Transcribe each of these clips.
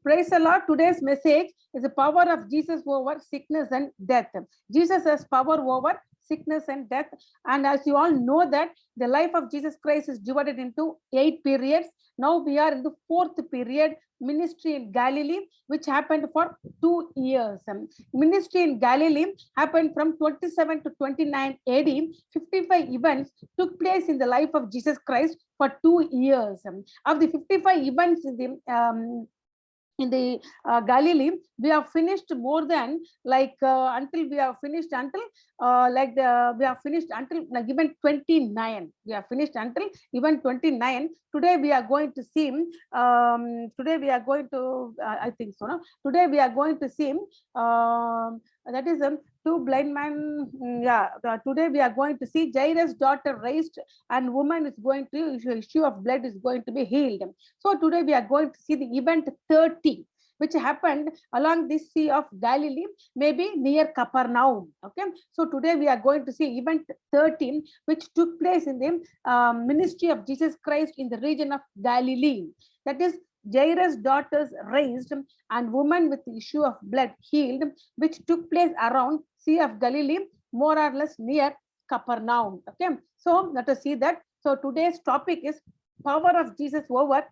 Praise the Lord. Today's message is the power of Jesus over sickness and death. Jesus has power over sickness and death. And as you all know that the life of Jesus Christ is divided into 8 periods. Now we are in the 4th period, ministry in Galilee, which happened for 2 years. Ministry in Galilee happened from 27 to 29 AD. 55 events took place in the life of Jesus Christ for 2 years. Of the 55 events in the Galilee, we have finished more than until we have finished until we have finished until event 29. We have finished until event 29. Today we are going to see. Today we are going to. I think so. No? Today we are going to see. That is two blind men. Today we are going to see Jairus' daughter raised, and woman is going to issue of blood is going to be healed. So today we are going to see the event 30, which happened along this Sea of Galilee, maybe near Capernaum. Okay, so today we are going to see event 13, which took place in the ministry of Jesus Christ in the region of Galilee. That is Jairus' daughters raised and woman with the issue of blood healed, which took place around Sea of Galilee, more or less near Capernaum. Okay, so let us see that. So today's topic is power of Jesus over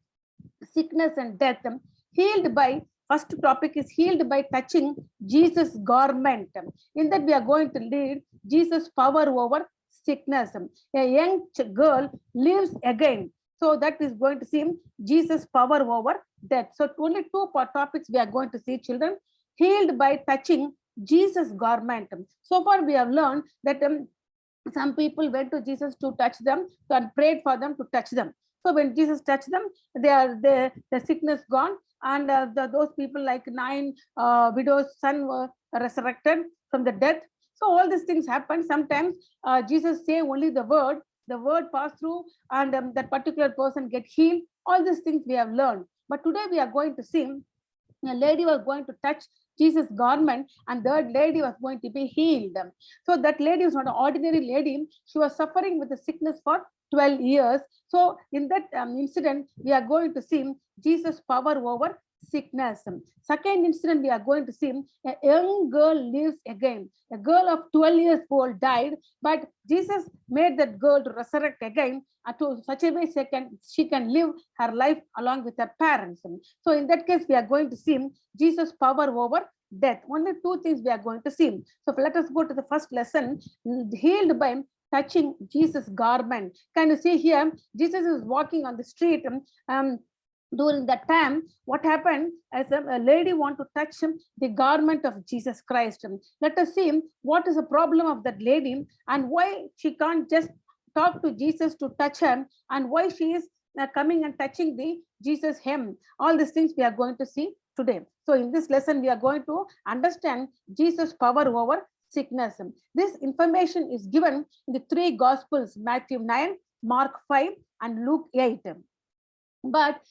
sickness and death. Healed by, first topic is healed by touching Jesus' garment. In that we are going to read Jesus' power over sickness. A young girl lives again. So that is going to see Jesus' power over death. So only two topics we are going to see, children. Healed by touching Jesus' garment. So far we have learned that some people went to Jesus to touch them and prayed for them to touch them. So when Jesus touched them, the sickness gone, and those people like 9 widows' son were resurrected from the death. So all these things happen. Sometimes Jesus say only the word pass through, and that particular person get healed. All these things we have learned. But today we are going to see a lady was going to touch Jesus' garment, and that lady was going to be healed. So that lady was not an ordinary lady. She was suffering with the sickness for 12 years. So in that incident, we are going to see Jesus' power over sickness. Second incident, we are going to see a young girl lives again. A girl of 12 years old died, but Jesus made that girl to resurrect again to such a way she can live her life along with her parents. So in that case, we are going to see Jesus' power over death. Only two things we are going to see. So let us go to the first lesson, healed by touching Jesus' garment. Can you see here? Jesus is walking on the street. During that time, what happened as a lady want to touch the garment of Jesus Christ. Let us see what is the problem of that lady and why she can't just talk to Jesus to touch her, and why she is coming and touching the Jesus hem. All these things we are going to see today. So in this lesson, we are going to understand Jesus' power over sickness. This information is given in the 3 Gospels, Matthew 9, Mark 5, and Luke 8. But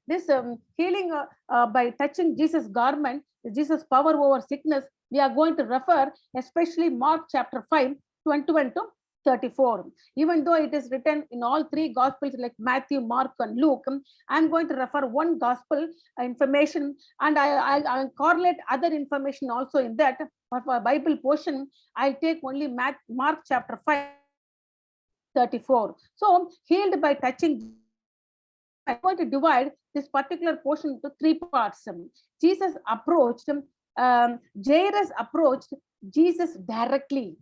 this healing by touching Jesus' garment, Jesus' power over sickness, we are going to refer especially Mark chapter 5, 21 to 34. Even though it is written in all 3 Gospels like Matthew, Mark, and Luke, I'm going to refer one Gospel information, and I'll correlate other information also in that. But for Bible portion, I'll take only Mark chapter 5, 34. So healed by touching. I'm going to divide this particular portion into 3 parts. Jesus approached, Jairus approached Jesus directly.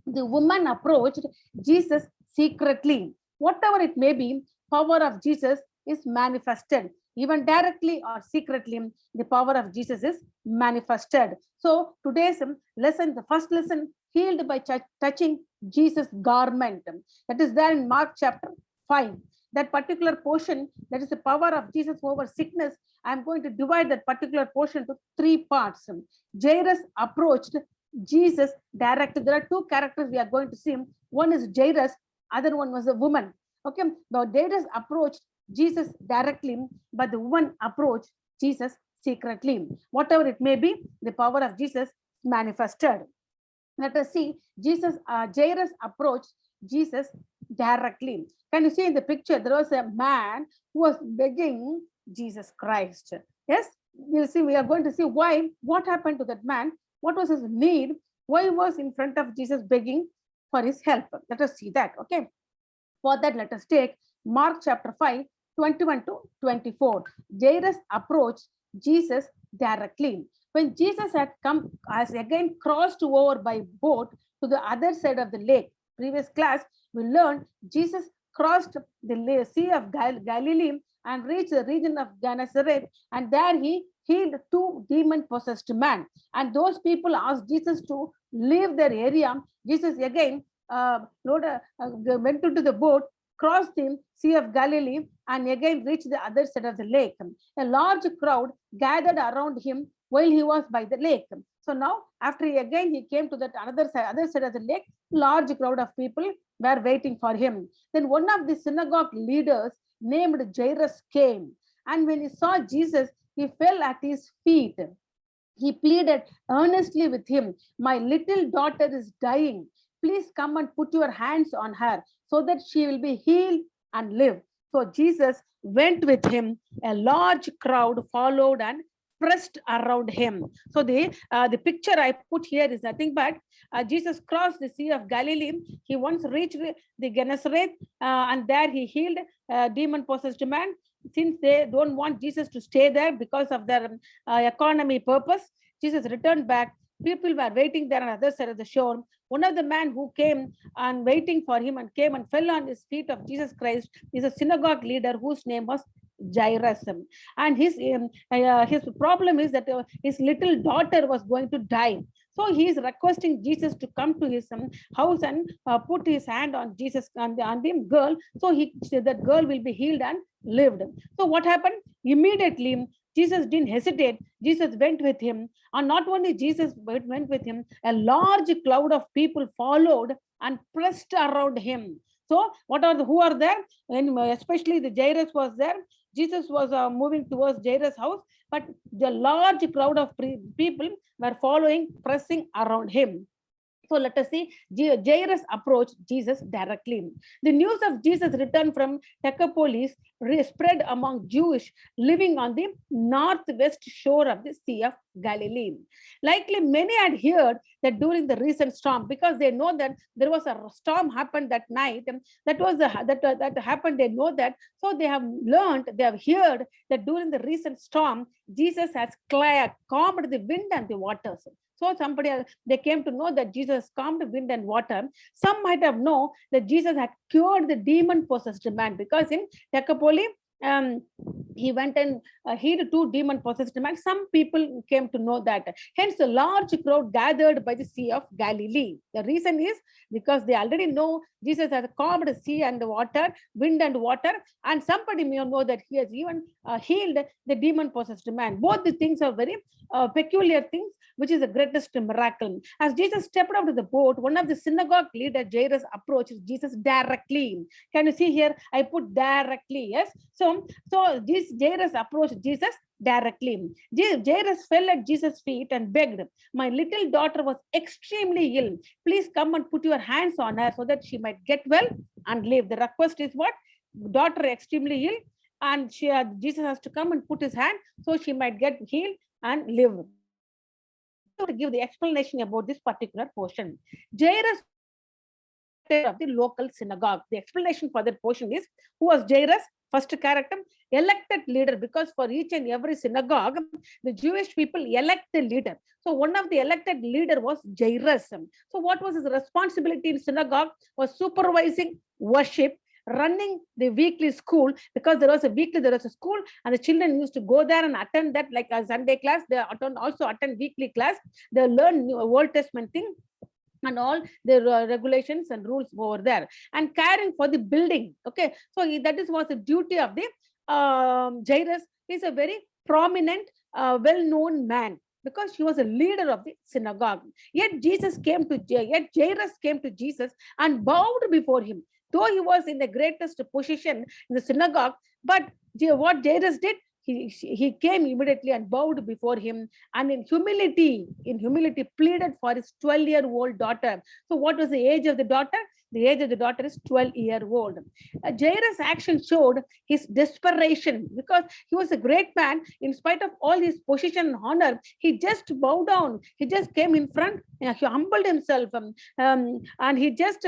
The woman approached Jesus secretly. Whatever it may be, power of Jesus is manifested. Even directly or secretly, the power of Jesus is manifested. So today's lesson, the first lesson, healed by touching Jesus' garment. That is there in Mark chapter 5. That particular portion, that is the power of Jesus over sickness, I'm going to divide that particular portion to 3 parts. Jairus approached Jesus directly. There are 2 characters we are going to see. One is Jairus, other one was a woman. Okay, now Jairus approached Jesus directly, but the woman approached Jesus secretly. Whatever it may be, the power of Jesus manifested. Let us see, Jairus approached Jesus directly. Can you see in the picture, there was a man who was begging Jesus Christ. Yes, we'll see. We are going to see why, what happened to that man, what was his need, why he was in front of Jesus begging for his help. Let us see that. Okay. For that, let us take Mark chapter 5, 21 to 24. Jairus approached Jesus directly. When Jesus had come, as again crossed over by boat to the other side of the lake. Previous class, we learned Jesus crossed the Sea of Galilee and reached the region of Gennesaret, and there he healed two demon-possessed men. And those people asked Jesus to leave their area. Jesus again went into the boat, crossed the Sea of Galilee, and again reached the other side of the lake. A large crowd gathered around him while he was by the lake. So now, after he came to that other side of the lake, large crowd of people were waiting for him. Then one of the synagogue leaders named Jairus came, and when he saw Jesus, he fell at his feet. He pleaded earnestly with him, "My little daughter is dying. Please come and put your hands on her so that she will be healed and live." So Jesus went with him. A large crowd followed and pressed around him. So the picture I put here is nothing but Jesus crossed the Sea of Galilee. He once reached the Gennesaret, and there he healed a demon-possessed man. Since they don't want Jesus to stay there because of their economy purpose, Jesus returned back. People were waiting there on the other side of the shore. One of the men who came and waiting for him and came and fell on his feet of Jesus Christ is a synagogue leader whose name was Jairus. And his problem is that his little daughter was going to die. So he is requesting Jesus to come to his house and put his hand on Jesus, on the girl, so that girl will be healed and lived. So what happened? Immediately, Jesus didn't hesitate. Jesus went with him. And not only Jesus went with him, a large cloud of people followed and pressed around him. So who are there? And especially the Jairus was there. Jesus was moving towards Jairus' house, but the large crowd of people were following, pressing around him. So let us see, Jairus approached Jesus directly. The news of Jesus' return from Decapolis spread among Jews living on the northwest shore of the Sea of Galilee. Likely many had heard that during the recent storm, because they know that there was a storm happened that night. That happened, they know that. So they have learned, they have heard that during the recent storm, Jesus has calmed the wind and the waters. So they came to know that Jesus calmed wind and water. Some might have known that Jesus had cured the demon-possessed man, because in Decapolis, he went and healed two demon-possessed men. Some people came to know that. Hence, a large crowd gathered by the Sea of Galilee. The reason is because they already know Jesus has calmed the sea and the water, wind and water, and somebody may know that he has even healed the demon-possessed man. Both the things are very peculiar things, which is the greatest miracle. As Jesus stepped out of the boat, one of the synagogue leader, Jairus, approached Jesus directly. Can you see here? I put directly, yes? So this Jairus approached Jesus directly. Jairus fell at Jesus' feet and begged, "My little daughter was extremely ill. Please come and put your hands on her so that she might get well and live." The request is what? Daughter extremely ill, and Jesus has to come and put his hand so she might get healed and live. To give the explanation about this particular portion. Jairus of the local synagogue. The explanation for that portion is, who was Jairus? First character, elected leader, because for each and every synagogue, the Jewish people elect the leader. So one of the elected leader was Jairus. So what was his responsibility in synagogue? Was supervising worship, running the weekly school, because there was a school and the children used to go there and attend that, like a Sunday class. They also attend weekly class. They learn Old Testament thing and all the regulations and rules over there, and caring for the building. Okay, so that was the duty of the Jairus. He's a very prominent, well-known man, because he was a leader of the synagogue. Yet Jairus came to Jesus and bowed before him. Though he was in the greatest position in the synagogue, but what Jairus did, he came immediately and bowed before him, and in humility pleaded for his 12-year-old daughter. So what was the age of the daughter? The age of the daughter is 12-year-old. Jairus' action showed his desperation because he was a great man. In spite of all his position and honor, he just bowed down. He just came in front. He humbled himself, and he just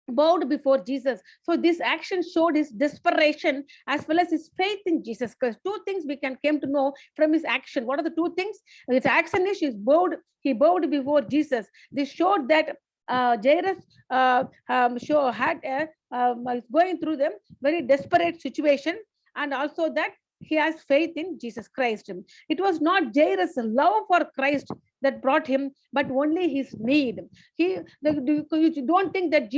bowed before Jesus. So this action showed his desperation as well as his faith in Jesus. Because two things we can came to know from his action. What are the two things? His action is he bowed before Jesus. This showed that Jairus is going through them very desperate situation, and also that he has faith in Jesus Christ. It was not Jairus' love for Christ that brought him, but only his need. You don't think that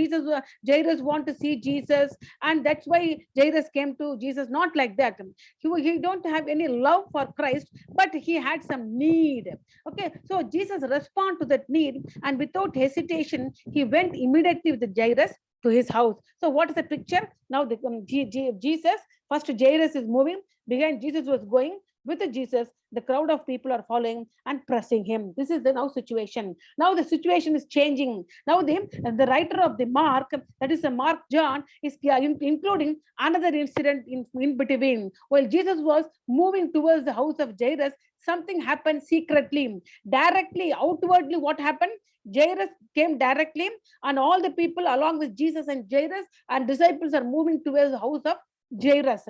Jairus want to see Jesus, and that's why Jairus came to Jesus. Not like that. He don't have any love for Christ, but he had some need. Okay, so Jesus responded to that need, and without hesitation, he went immediately with the Jairus to his house. So what is the picture? Now Jesus, first Jairus is moving, behind Jesus was going. With Jesus, the crowd of people are following and pressing him. This is the now situation. Now the situation is changing. Now the writer of the Mark, that is the Mark John, is including another incident in between. While Jesus was moving towards the house of Jairus, something happened secretly. Directly, outwardly, what happened? Jairus came directly, and all the people along with Jesus and Jairus and disciples are moving towards the house of Jairus.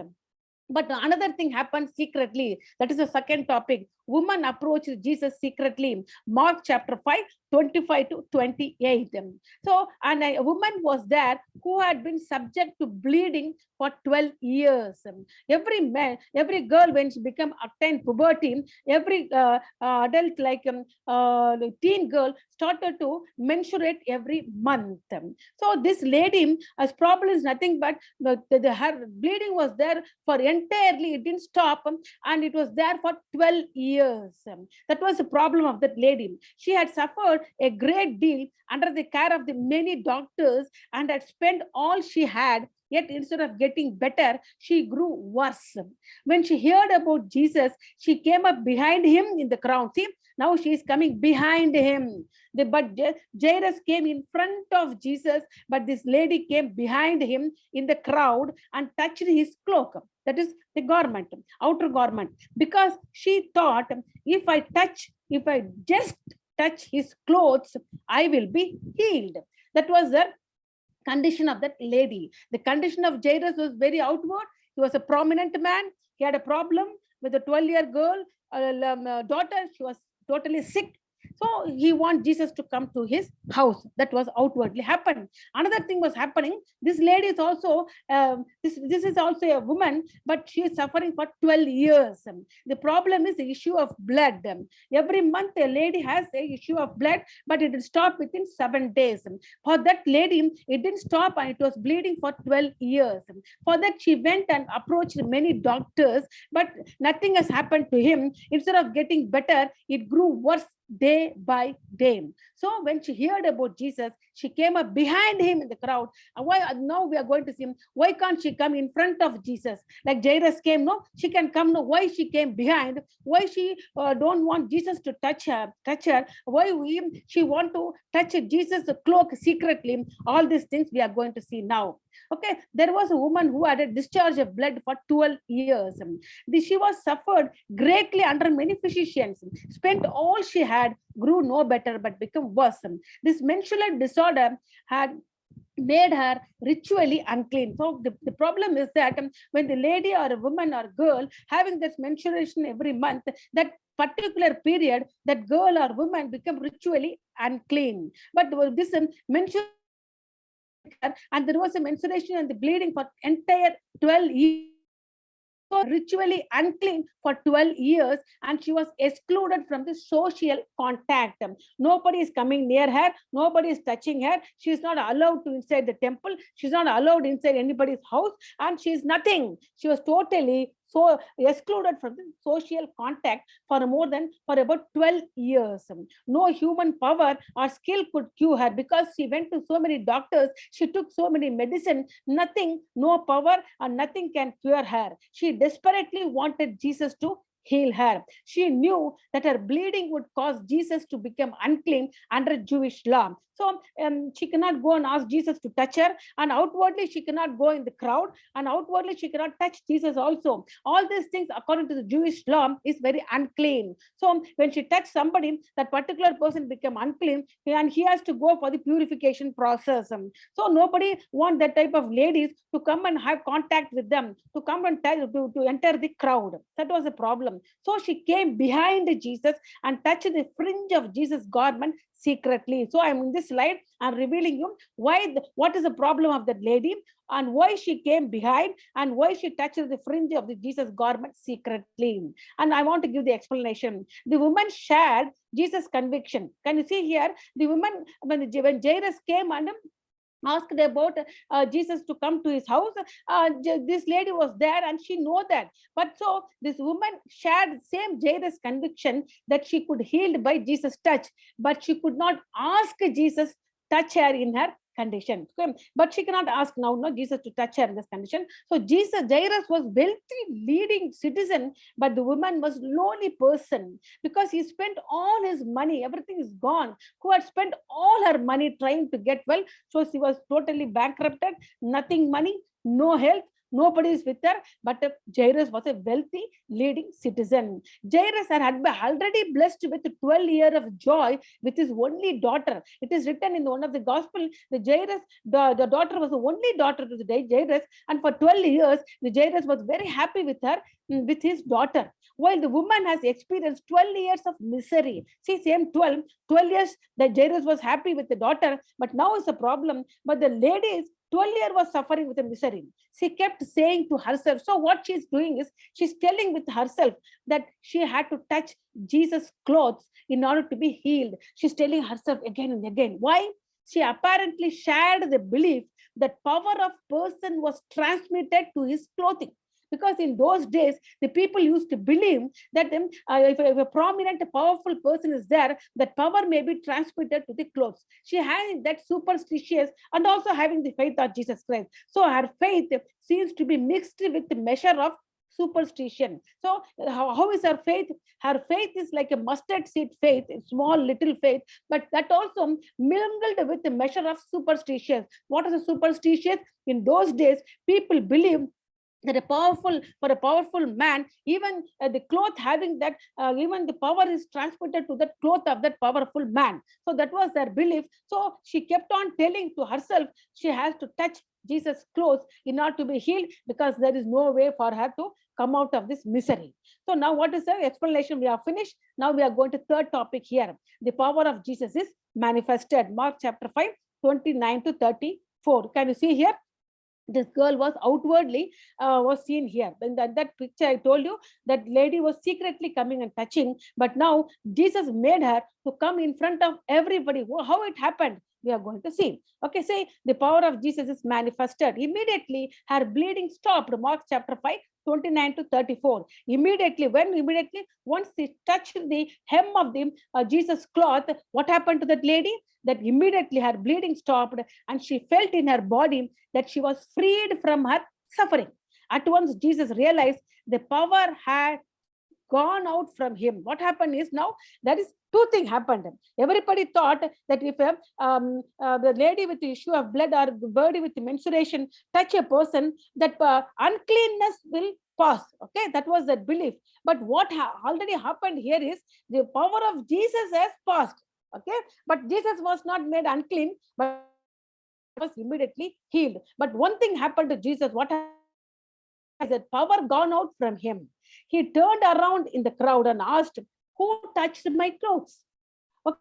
But another thing happened secretly. That is the second topic. Woman approached Jesus secretly. Mark chapter 5, 25 to 28. So, and a woman was there who had been subject to bleeding for 12 years. Every girl, when she become attained puberty, every adult like teen girl started to menstruate every month. So this lady, as problem is nothing but her bleeding was there for entirely, it didn't stop, and it was there for 12 years. That was the problem of that lady. She had suffered a great deal under the care of the many doctors and had spent all she had. Yet instead of getting better, she grew worse. When she heard about Jesus, she came up behind him in the crowd. See, now she is coming behind him. But Jairus came in front of Jesus, but this lady came behind him in the crowd and touched his cloak. That is the garment, outer garment, because she thought, if I just touch his clothes, I will be healed. That was the condition of that lady. The condition of Jairus was very outward. He was a prominent man. He had a problem with a 12-year girl, daughter. She was totally sick. So he wants Jesus to come to his house. That was outwardly happened. Another thing was happening. This lady is also, this is also a woman, but she is suffering for 12 years. The problem is the issue of blood. Every month a lady has a issue of blood, but it will stop within 7 days. For that lady, it didn't stop and it was bleeding for 12 years. For that, she went and approached many doctors, but nothing has happened to him. Instead of getting better, it grew worse day by day. So when she heard about Jesus, she came up behind him in the crowd. And why now we are going to see him? Why can't she come in front of Jesus? Like Jairus came, no, she can come. No, why she came behind? Why she don't want Jesus to touch her? Why she want to touch Jesus' cloak secretly? All these things we are going to see now. Okay, there was a woman who had a discharge of blood for 12 years. She was suffered greatly under many physicians, spent all she had, grew no better, but became worse. This menstrual disorder had made her ritually unclean. So the problem is that when the lady or a woman or girl having this menstruation every month, that particular period, that girl or woman become ritually unclean. But this menstruation, and there was a menstruation and the bleeding for entire 12 years. So ritually unclean for 12 years, and she was excluded from the social contact. Nobody is coming near her, nobody is touching her. She is not allowed to inside the temple, she's not allowed inside anybody's house, and she is nothing. She was totally so excluded from the social contact for about 12 years. No human power or skill could cure her because she went to so many doctors, she took so many medicine, nothing, no power and nothing can cure her. She desperately wanted Jesus to heal her. She knew that her bleeding would cause Jesus to become unclean under Jewish law. So she cannot go and ask Jesus to touch her, and outwardly she cannot go in the crowd, and outwardly she cannot touch Jesus also. All these things, according to the Jewish law, is very unclean. So when she touched somebody, that particular person become unclean, and he has to go for the purification process. So nobody want that type of ladies to come and have contact with them, to come and to enter the crowd. That was the problem. So she came behind Jesus and touched the fringe of Jesus' garment secretly. So I'm in this slide, I'm revealing you what is the problem of that lady, and why she came behind, and why she touched the fringe of the Jesus garment secretly. And I want to give the explanation. The woman shared Jesus' conviction. Can you see here? The woman, when Jairus came and asked about Jesus to come to his house, this lady was there and she know that. But so this woman shared same Jairus conviction that she could healed by Jesus touch, but she could not ask Jesus touch her in her condition. Okay? But she cannot ask now, no, Jesus to touch her in this condition. So Jairus was wealthy leading citizen, but the woman was lowly person, because he spent all his money, everything is gone. Who had spent all her money trying to get well. So she was totally bankrupted, nothing money, no health, nobody is with her. But Jairus was a wealthy leading citizen. Jairus had been already blessed with 12 years of joy with his only daughter. It is written in one of the gospel, the Jairus, the daughter was the only daughter to the Jairus, and for 12 years, the Jairus was very happy with her, with his daughter. While the woman has experienced 12 years of misery. See, same 12 years that Jairus was happy with the daughter, but now is a problem. But the ladies, 12 years was suffering with a misery. She kept saying to herself, so what she's doing is, she's telling with herself that she had to touch Jesus' clothes in order to be healed. She's telling herself again and again. Why? She apparently shared the belief that power of person was transmitted to his clothing. Because in those days, the people used to believe that if a prominent, powerful person is there, that power may be transmitted to the clothes. She had that superstitious and also having the faith of Jesus Christ. So her faith seems to be mixed with the measure of superstition. So how is her faith? Her faith is like a mustard seed faith, small little faith, but that also mingled with the measure of superstition. What is a superstition? In those days, people believe that for a powerful man, even the cloth having that, even the power is transmitted to that cloth of that powerful man. So that was their belief. So she kept on telling to herself she has to touch Jesus' clothes in order to be healed, because there is no way for her to come out of this misery. So now what is the explanation? We are finished. Now we are going to third topic here. The power of Jesus is manifested. Mark chapter 5, 29 to 34. Can you see here? This girl was outwardly was seen here. In that picture, I told you that lady was secretly coming and touching, but now Jesus made her to come in front of everybody. How it happened? We are going to see. Okay, say the power of Jesus is manifested. Immediately, her bleeding stopped. Mark chapter 5, 29 to 34. Immediately, once she touched the hem of the Jesus' cloth, what happened to that lady? That immediately her bleeding stopped, and she felt in her body that she was freed from her suffering. At once, Jesus realized the power had gone out from him. What happened is, now that is two things happened. Everybody thought that if the lady with the issue of blood or the body with the menstruation touch a person, that uncleanness will pass. Okay, that was that belief. But what already happened here is the power of Jesus has passed. Okay, but Jesus was not made unclean, but was immediately healed. But one thing happened to Jesus. What happened is that power gone out from him. He turned around in the crowd and asked, who touched my clothes? Okay,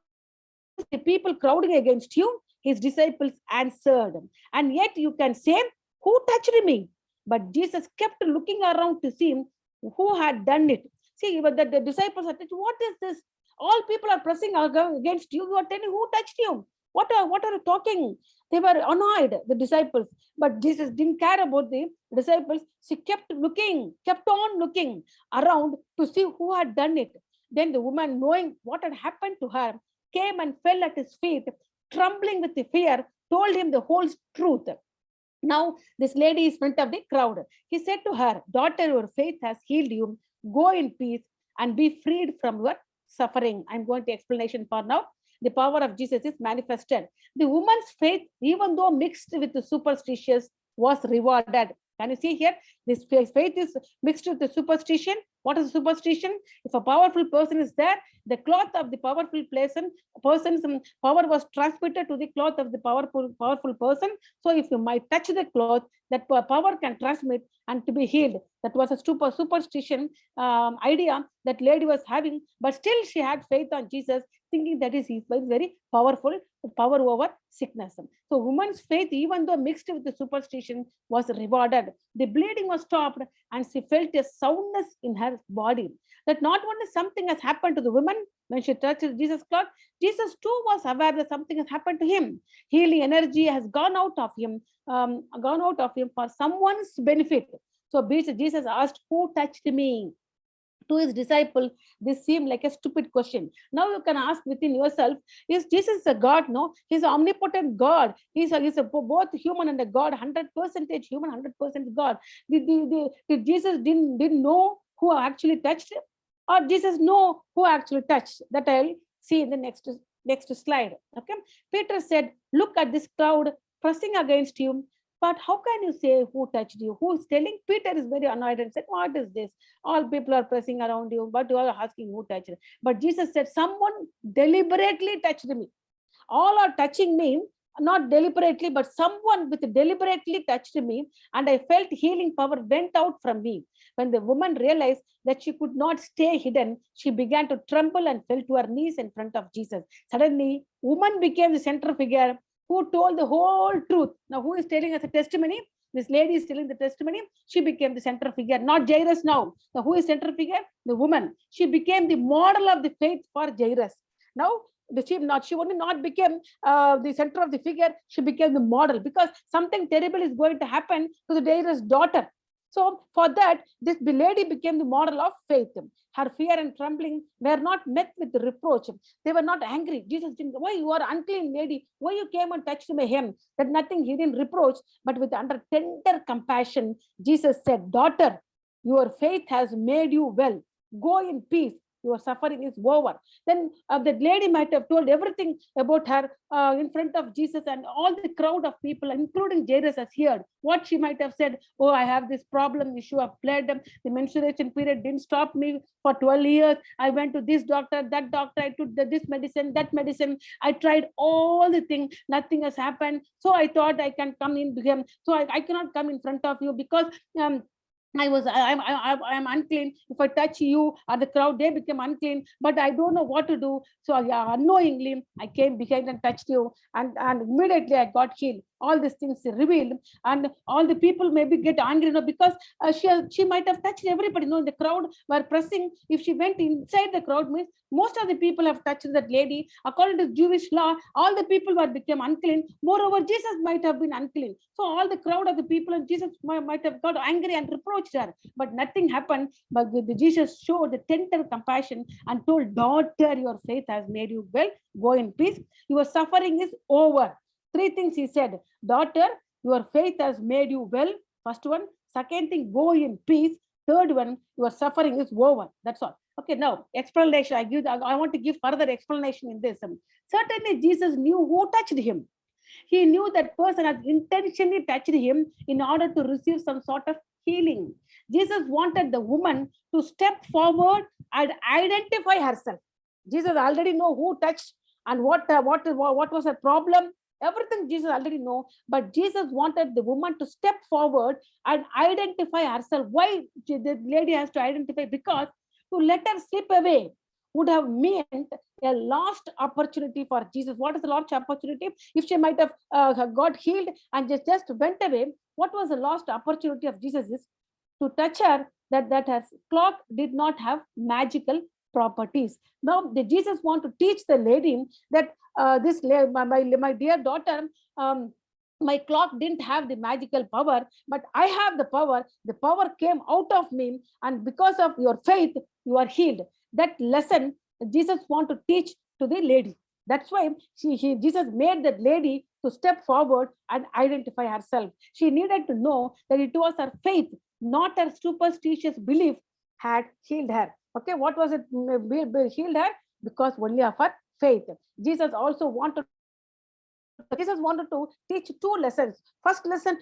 the people crowding against you. His disciples answered, and yet you can say, who touched me? But Jesus kept looking around to see who had done it. See, the disciples are, what is this? All people are pressing against you. You are telling who touched you? What are you talking? They were annoyed, the disciples. But Jesus didn't care about the disciples. She kept on looking around to see who had done it. Then the woman, knowing what had happened to her, came and fell at his feet, trembling with the fear, told him the whole truth. Now, this lady is in front of the crowd. He said to her, daughter, your faith has healed you. Go in peace and be freed from your suffering. I'm going to explanation for now. the power of Jesus is manifested. The woman's faith, even though mixed with the superstitious, was rewarded. Can you see here? This faith is mixed with the superstition. What is superstition? If a powerful person is there, the cloth of the person's power was transmitted to the cloth of the powerful person. So if you might touch the cloth, that power can transmit and to be healed. That was a superstition idea that lady was having, but still she had faith on Jesus, thinking that is very powerful, power over sickness. So woman's faith, even though mixed with the superstition, was rewarded. The bleeding was stopped and she felt a soundness in her body. That not only something has happened to the woman when she touched Jesus' cloth, Jesus too was aware that something has happened to him. Healing energy has gone out of him for someone's benefit. So Jesus asked, "Who touched me?" To his disciple, this seemed like a stupid question. Now you can ask within yourself, is Jesus a God? No, he's an omnipotent God. He's both human and a God, 100% human, 100% God. Did Jesus didn't know who actually touched him? Or Jesus know who actually touched? That I'll see in the next slide. Okay. Peter said, "Look at this crowd pressing against you. But how can you say who touched you?" Who is telling? Peter is very annoyed and said, "What is this? All people are pressing around you, but you are asking who touched you." But Jesus said, "Someone deliberately touched me." All are touching me, not deliberately, but someone with deliberately touched me, and I felt healing power went out from me. When the woman realized that she could not stay hidden, she began to tremble and fell to her knees in front of Jesus. Suddenly, woman became the center figure who told the whole truth. Now, who is telling us a testimony? This lady is telling the testimony. She became the center figure, not Jairus now. Now, who is center figure? The woman. She became the model of the faith for Jairus. Now, she only not became the center of the figure, she became the model, because something terrible is going to happen to the Jairus' daughter. So for that, this lady became the model of faith. Her fear and trembling were not met with reproach. They were not angry. Jesus didn't, "Why you are unclean lady? Why you came and touched my hem?" That nothing, he didn't reproach, but with under tender compassion, Jesus said, "Daughter, your faith has made you well. Go in peace. Your suffering is over." Then the lady might have told everything about her in front of Jesus, and all the crowd of people, including Jairus, has heard. What she might have said: "Oh, I have this problem, issue of blood. The menstruation period didn't stop me for 12 years. I went to this doctor, that doctor. I took this medicine, that medicine. I tried all the things. Nothing has happened. So I thought I can come in him. So I cannot come in front of you because I'm unclean. If I touch you or the crowd, they become unclean, but I don't know what to do. So yeah, unknowingly, I came behind and touched you, and immediately I got healed." All these things revealed, and all the people maybe get angry, because she might have touched everybody. The crowd were pressing. If she went inside the crowd, means most of the people have touched that lady. According to Jewish law, all the people were become unclean. Moreover, Jesus might have been unclean. So all the crowd of the people and Jesus might have got angry and reproached her, but nothing happened. But Jesus showed the tender compassion and told, "Daughter, your faith has made you well. Go in peace. Your suffering is over." Three things he said: "Daughter, your faith has made you well." First one. Second thing, "Go in peace." Third one, "Your suffering is over." That's all. Okay, now explanation. I want to give further explanation in this. Certainly, Jesus knew who touched him. He knew that person had intentionally touched him in order to receive some sort of healing. Jesus wanted the woman to step forward and identify herself. Jesus already know who touched and what was her problem. Everything Jesus already know, but Jesus wanted the woman to step forward and identify herself. Why the lady has to identify? Because to let her slip away would have meant a lost opportunity for Jesus. What is the lost opportunity? If she might have got healed and just went away, what was the lost opportunity of Jesus is to touch her, that her cloth did not have magical properties. Now, Jesus want to teach the lady that my dear daughter, my cloth didn't have the magical power, but I have the power. The power came out of me, and because of your faith, you are healed. That lesson Jesus want to teach to the lady. That's why Jesus made that lady to step forward and identify herself. She needed to know that it was her faith, not her superstitious belief, had healed her. Okay, what was it healed her? Because only of her faith. Jesus wanted to teach two lessons. First lesson,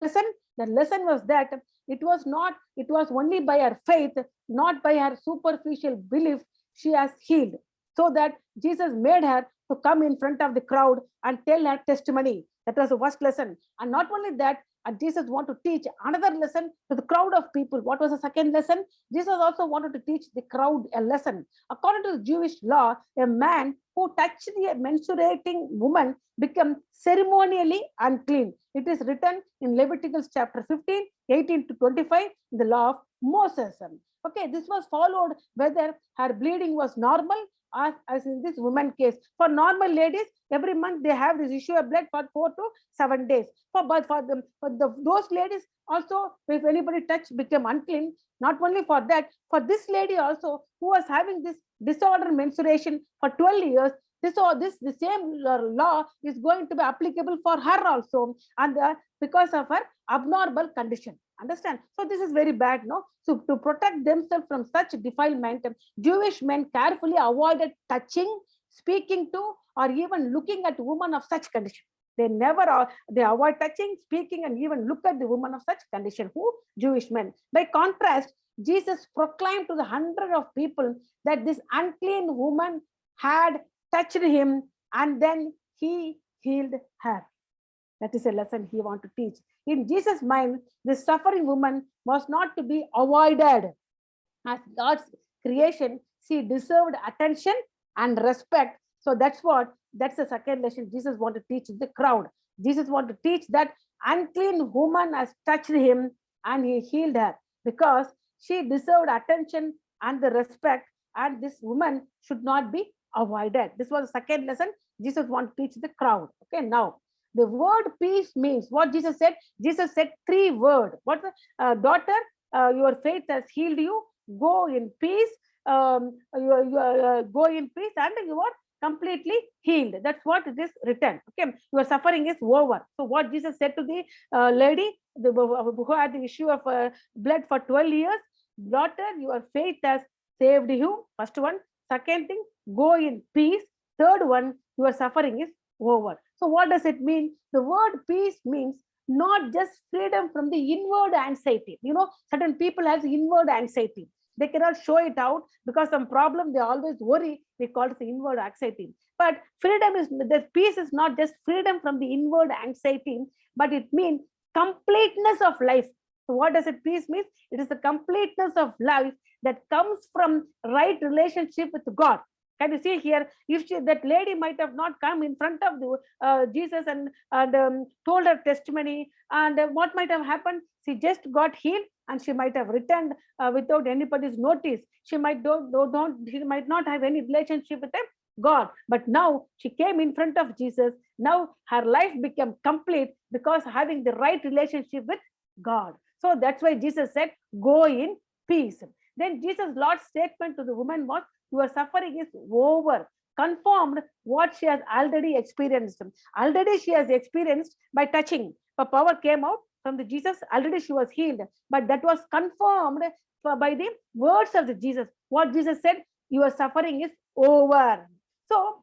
the lesson was that it was only by her faith, not by her superficial belief, she has healed. So that Jesus made her to come in front of the crowd and tell her testimony. That was the first lesson. And not only that, and Jesus wanted to teach another lesson to the crowd of people. What was the second lesson? Jesus also wanted to teach the crowd a lesson. According to the Jewish law, a man who touched the menstruating woman became ceremonially unclean. It is written in Leviticus chapter 15, 18 to 25, in the law of Moses. Okay, this was followed whether her bleeding was normal, as in this woman case. For normal ladies, every month they have this issue of blood for 4 to 7 days. Those ladies also, if anybody touched, became unclean. Not only for that, for this lady also, who was having this disorder menstruation for 12 years, the same law is going to be applicable for her also, and because of her abnormal condition. Understand? So this is very bad, no? So to protect themselves from such defilement, Jewish men carefully avoided touching, speaking to, or even looking at women of such condition. They avoid touching, speaking, and even look at the woman of such condition. Who? Jewish men. By contrast, Jesus proclaimed to the hundred of people that this unclean woman had touched him, and then he healed her. That is a lesson he wanted to teach. In Jesus' mind, this suffering woman was not to be avoided. As God's creation, she deserved attention and respect. So that's the second lesson Jesus wanted to teach the crowd. Jesus wanted to teach that unclean woman has touched him and he healed her because she deserved attention and the respect, and this woman should not be avoided. This was the second lesson Jesus wanted to teach the crowd. Okay, now the word peace means what Jesus said. Jesus said 3 words. What? Daughter, your faith has healed you. Go in peace. Go in peace, and you are completely healed. That's what it is written. Okay, your suffering is over. So what Jesus said to the lady who had the issue of blood for 12 years, daughter, your faith has saved you. First one. Second thing, go in peace. Third one, your suffering is over. So what does it mean? The word peace means not just freedom from the inward anxiety. You know, certain people has inward anxiety. They cannot show it out because some problem, they always worry. We call it the inward anxiety. But the peace is not just freedom from the inward anxiety, but it means completeness of life. So what does it peace mean? It is the completeness of life that comes from right relationship with God. Can you see here? If that lady might have not come in front of the Jesus and told her testimony, and what might have happened? She just got healed, and she might have returned without anybody's notice. She might not have any relationship with God, but now she came in front of Jesus. Now her life became complete because having the right relationship with God. So that's why Jesus said, "Go in peace." Then Jesus' Lord's statement to the woman was, your suffering is over. Confirmed what she has already experienced. Already she has experienced by touching. Her power came out from the Jesus. Already she was healed. But that was confirmed by the words of the Jesus. What Jesus said, your suffering is over. So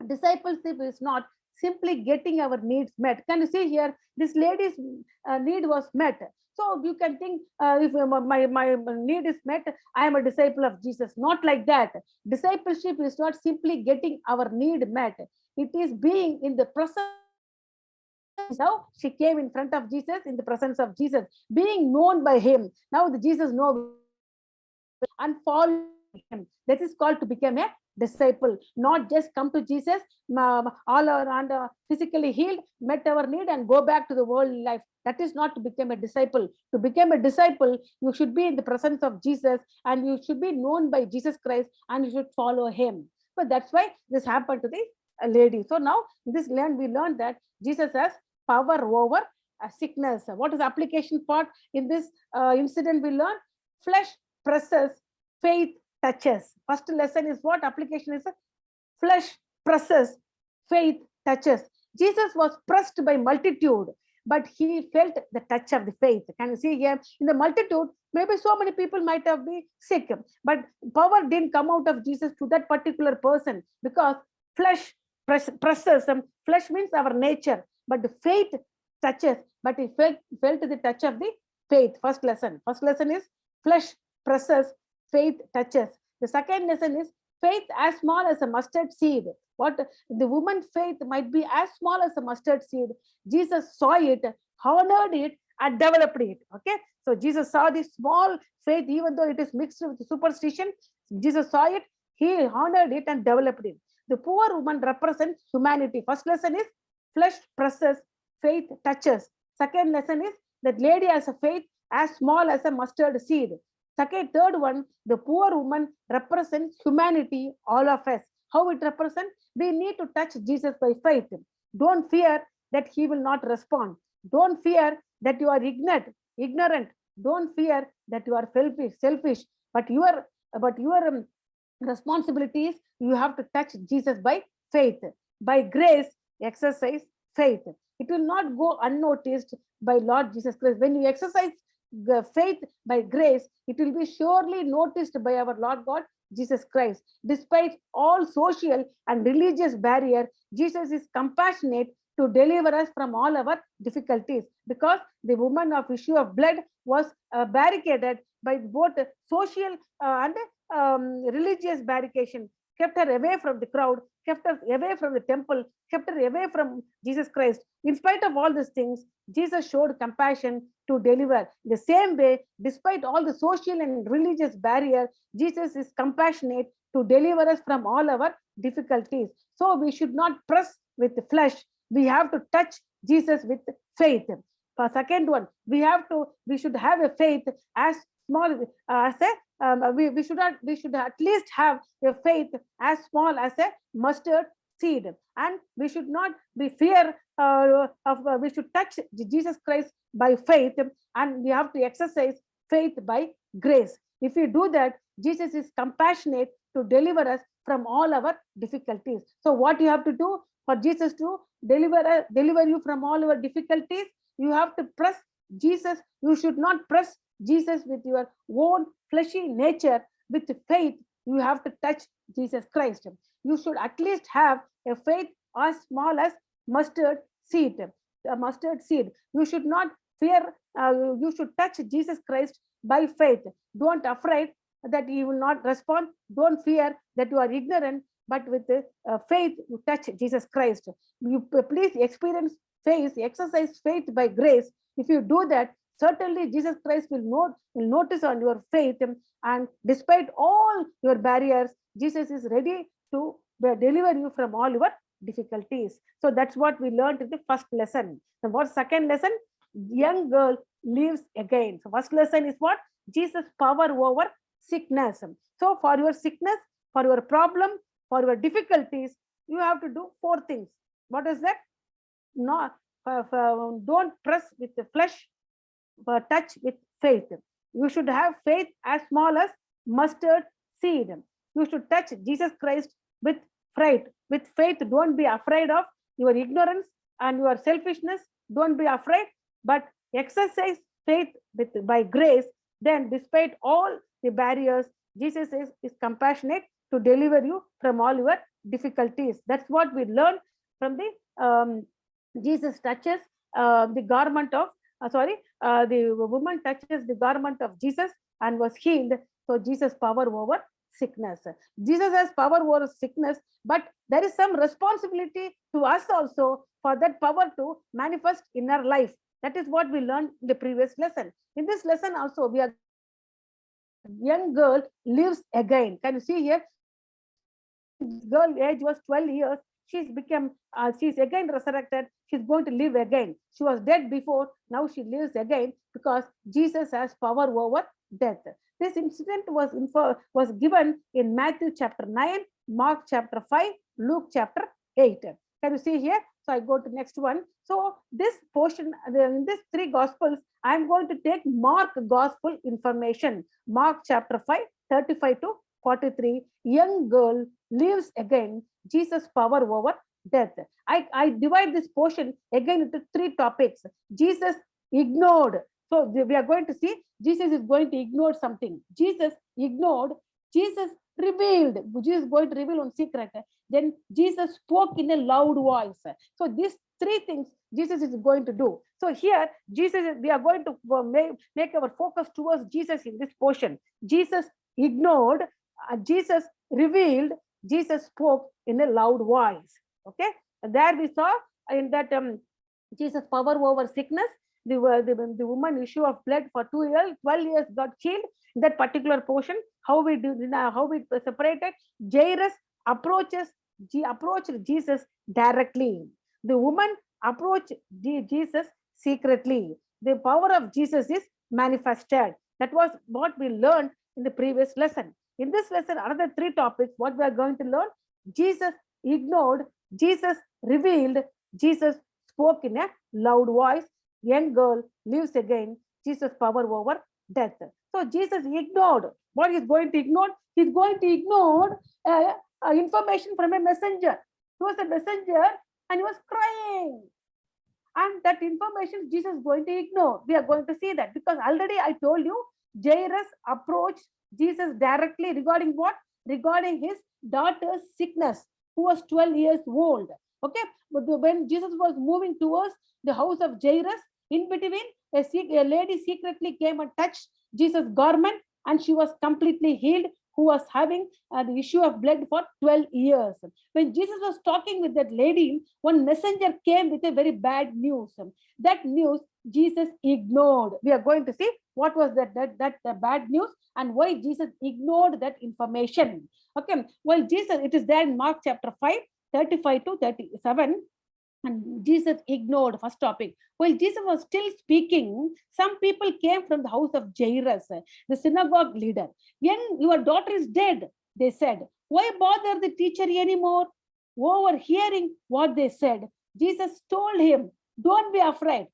discipleship is not simply getting our needs met. Can you see here? This lady's need was met. So you can think, if my need is met, I am a disciple of Jesus. Not like that. Discipleship is not simply getting our need met. It is being in the presence. Now she came in front of Jesus, in the presence of Jesus, being known by him. Now the Jesus knows and follow him. That is called to become a disciple. Not just come to Jesus, all around physically healed, met our need, and go back to the world life. That is not to become a disciple. To become a disciple, you should be in the presence of Jesus, and you should be known by Jesus Christ, and you should follow him. So that's why this happened to the lady. So now we learned that Jesus has power over sickness. What is the application part in this incident? We learned flesh presses, faith touches. First lesson is what application is? Flesh presses, faith touches. Jesus was pressed by multitude, but he felt the touch of the faith. Can you see here? In the multitude, Maybe so many people might have been sick, but power didn't come out of Jesus to that particular person, because flesh presses. Flesh means our nature, but the faith touches, but he felt the touch of the faith. First lesson is flesh presses, faith touches. The second lesson is faith as small as a mustard seed. What the woman's faith might be as small as a mustard seed. Jesus saw it, honored it, and developed it. Okay, so Jesus saw this small faith, even though it is mixed with superstition. Jesus saw it, he honored it, and developed it. The poor woman represents humanity. First lesson is flesh presses, faith touches. Second lesson is that lady has a faith as small as a mustard seed. Third one, the poor woman represents humanity, all of us. How it represents? We need to touch Jesus by faith. Don't fear that he will not respond. Don't fear that you are ignorant. Don't fear that you are selfish. But your responsibility is you have to touch Jesus by faith. By grace, exercise faith. It will not go unnoticed by Lord Jesus Christ. When you exercise the faith by grace, it will be surely noticed by our Lord God Jesus Christ. Despite all social and religious barriers, Jesus is compassionate to deliver us from all our difficulties, because the woman of issue of blood was barricaded by both social and religious barricade, kept her away from the crowd, kept her away from the temple, kept her away from Jesus Christ. In spite of all these things, Jesus showed compassion to deliver. The same way, despite all the social and religious barrier, Jesus is compassionate to deliver us from all our difficulties. So we should not press with the flesh. We have to touch Jesus with faith. For second one, we should have a faith as small as a we should at least have a faith as small as a mustard seed, and we should not be fear we should touch Jesus Christ by faith, and we have to exercise faith by grace. If we do that, Jesus is compassionate to deliver us from all our difficulties. So what you have to do for Jesus to deliver you from all our difficulties? You have to press Jesus. You should not press Jesus with your own fleshy nature. With faith, you have to touch Jesus Christ. You should at least have a faith as small as mustard seed. A mustard seed. You should not fear. You should touch Jesus Christ by faith. Don't afraid that he will not respond. Don't fear that you are ignorant. But with faith, you touch Jesus Christ. You please experience faith, exercise faith by grace. If you do that, certainly Jesus Christ will notice on your faith, and despite all your barriers, Jesus is ready to deliver you from all your difficulties. So that's what we learned in the first lesson. The second lesson? Young girl lives again. So first lesson is what? Jesus' power over sickness. So for your sickness, for your problem, for your difficulties, you have to do 4 things. What is that? Not don't press with the flesh, but touch with faith. You should have faith as small as mustard seed. You should touch Jesus Christ with faith. With faith, don't be afraid of your ignorance and your selfishness. Don't be afraid, but exercise faith by grace. Then, despite all the barriers, Jesus is compassionate to deliver you from all your difficulties. That's what we learned from the Jesus touches the garment of the woman touches the garment of Jesus and was healed. So Jesus' power over sickness. Jesus has power over sickness, but there is some responsibility to us also for that power to manifest in our life. That is what we learned in the previous lesson. In this lesson also, we are young girl lives again. Can you see here? Girl age was 12 years. She's again resurrected. She's going to live again. She was dead before. Now she lives again because Jesus has power over death. This incident was given in Matthew chapter 9, Mark chapter 5, Luke chapter 8. Can you see here? So I go to next one. So this portion, in these 3 gospels, I'm going to take Mark gospel information. Mark chapter 5, 35 to 43. Young girl lives again. Jesus' power over death. I divide this portion again into 3 topics. Jesus ignored So we are going to see Jesus is going to ignore something. Jesus ignored, Jesus revealed. Jesus is going to reveal on secret. Then Jesus spoke in a loud voice. So these three things Jesus is going to do. So here, we are going to make our focus towards Jesus in this portion. Jesus ignored, Jesus revealed, Jesus spoke in a loud voice. Okay, and there we saw in that Jesus' power over sickness. The woman issue of blood for 2 years, 12 years got healed. In that particular portion, how we separated. Jairus approached Jesus directly. The woman approached Jesus secretly. The power of Jesus is manifested. That was what we learned in the previous lesson. In this lesson, another three topics, what we are going to learn: Jesus ignored, Jesus revealed, Jesus spoke in a loud voice. Young girl lives again. Jesus' power over death. So Jesus ignored. What is going to ignore? He's going to ignore information from a messenger. He was a messenger and he was crying. And that information Jesus is going to ignore. We are going to see that because already I told you, Jairus approached Jesus directly regarding what? Regarding his daughter's sickness, who was 12 years old. Okay, but when Jesus was moving towards the house of Jairus, in between, a lady secretly came and touched Jesus' garment, and she was completely healed, who was having the issue of blood for 12 years. When Jesus was talking with that lady, one messenger came with a very bad news. That news Jesus ignored. We are going to see what was that bad news and why Jesus ignored that information. Okay, well, Jesus, it is there in Mark chapter 5, 35 to 37. And Jesus ignored, first topic. While Jesus was still speaking, some people came from the house of Jairus, the synagogue leader. Your daughter is dead, they said. Why bother the teacher anymore? Overhearing what they said, Jesus told him, don't be afraid.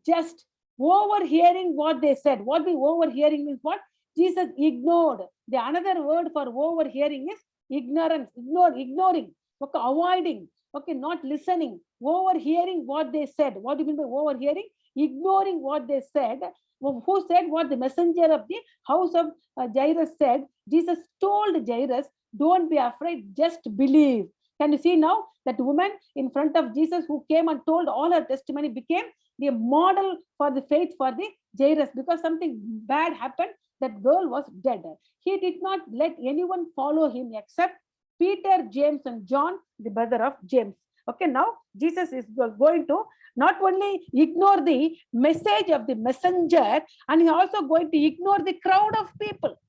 Just overhearing what they said. What the overhearing is what? Jesus ignored. The another word for overhearing is ignorance, ignoring, okay, avoiding. Okay, not listening, overhearing what they said. What do you mean by overhearing? Ignoring what they said. Who said what? The messenger of the house of Jairus said. Jesus told Jairus, don't be afraid, just believe. Can you see now that woman in front of Jesus who came and told all her testimony became the model for the faith for the Jairus, because something bad happened. That girl was dead. He did not let anyone follow him except Peter, James, and John, the brother of James. Okay, now Jesus is going to not only ignore the message of the messenger, and he's also going to ignore the crowd of people.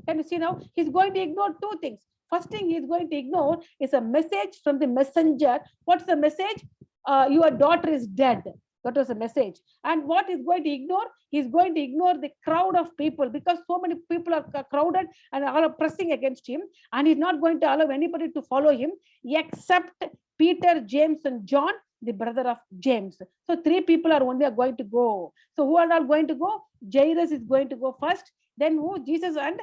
Can you see now? He's going to ignore two things. First thing he's going to ignore is a message from the messenger. What's the message? Your daughter is dead. That was a message. And what he's going to ignore? He's going to ignore the crowd of people, because so many people are crowded and are pressing against him. And he's not going to allow anybody to follow him except Peter, James, and John, the brother of James. So three people are only going to go. So who are all going to go? Jairus is going to go first. Then who? Jesus and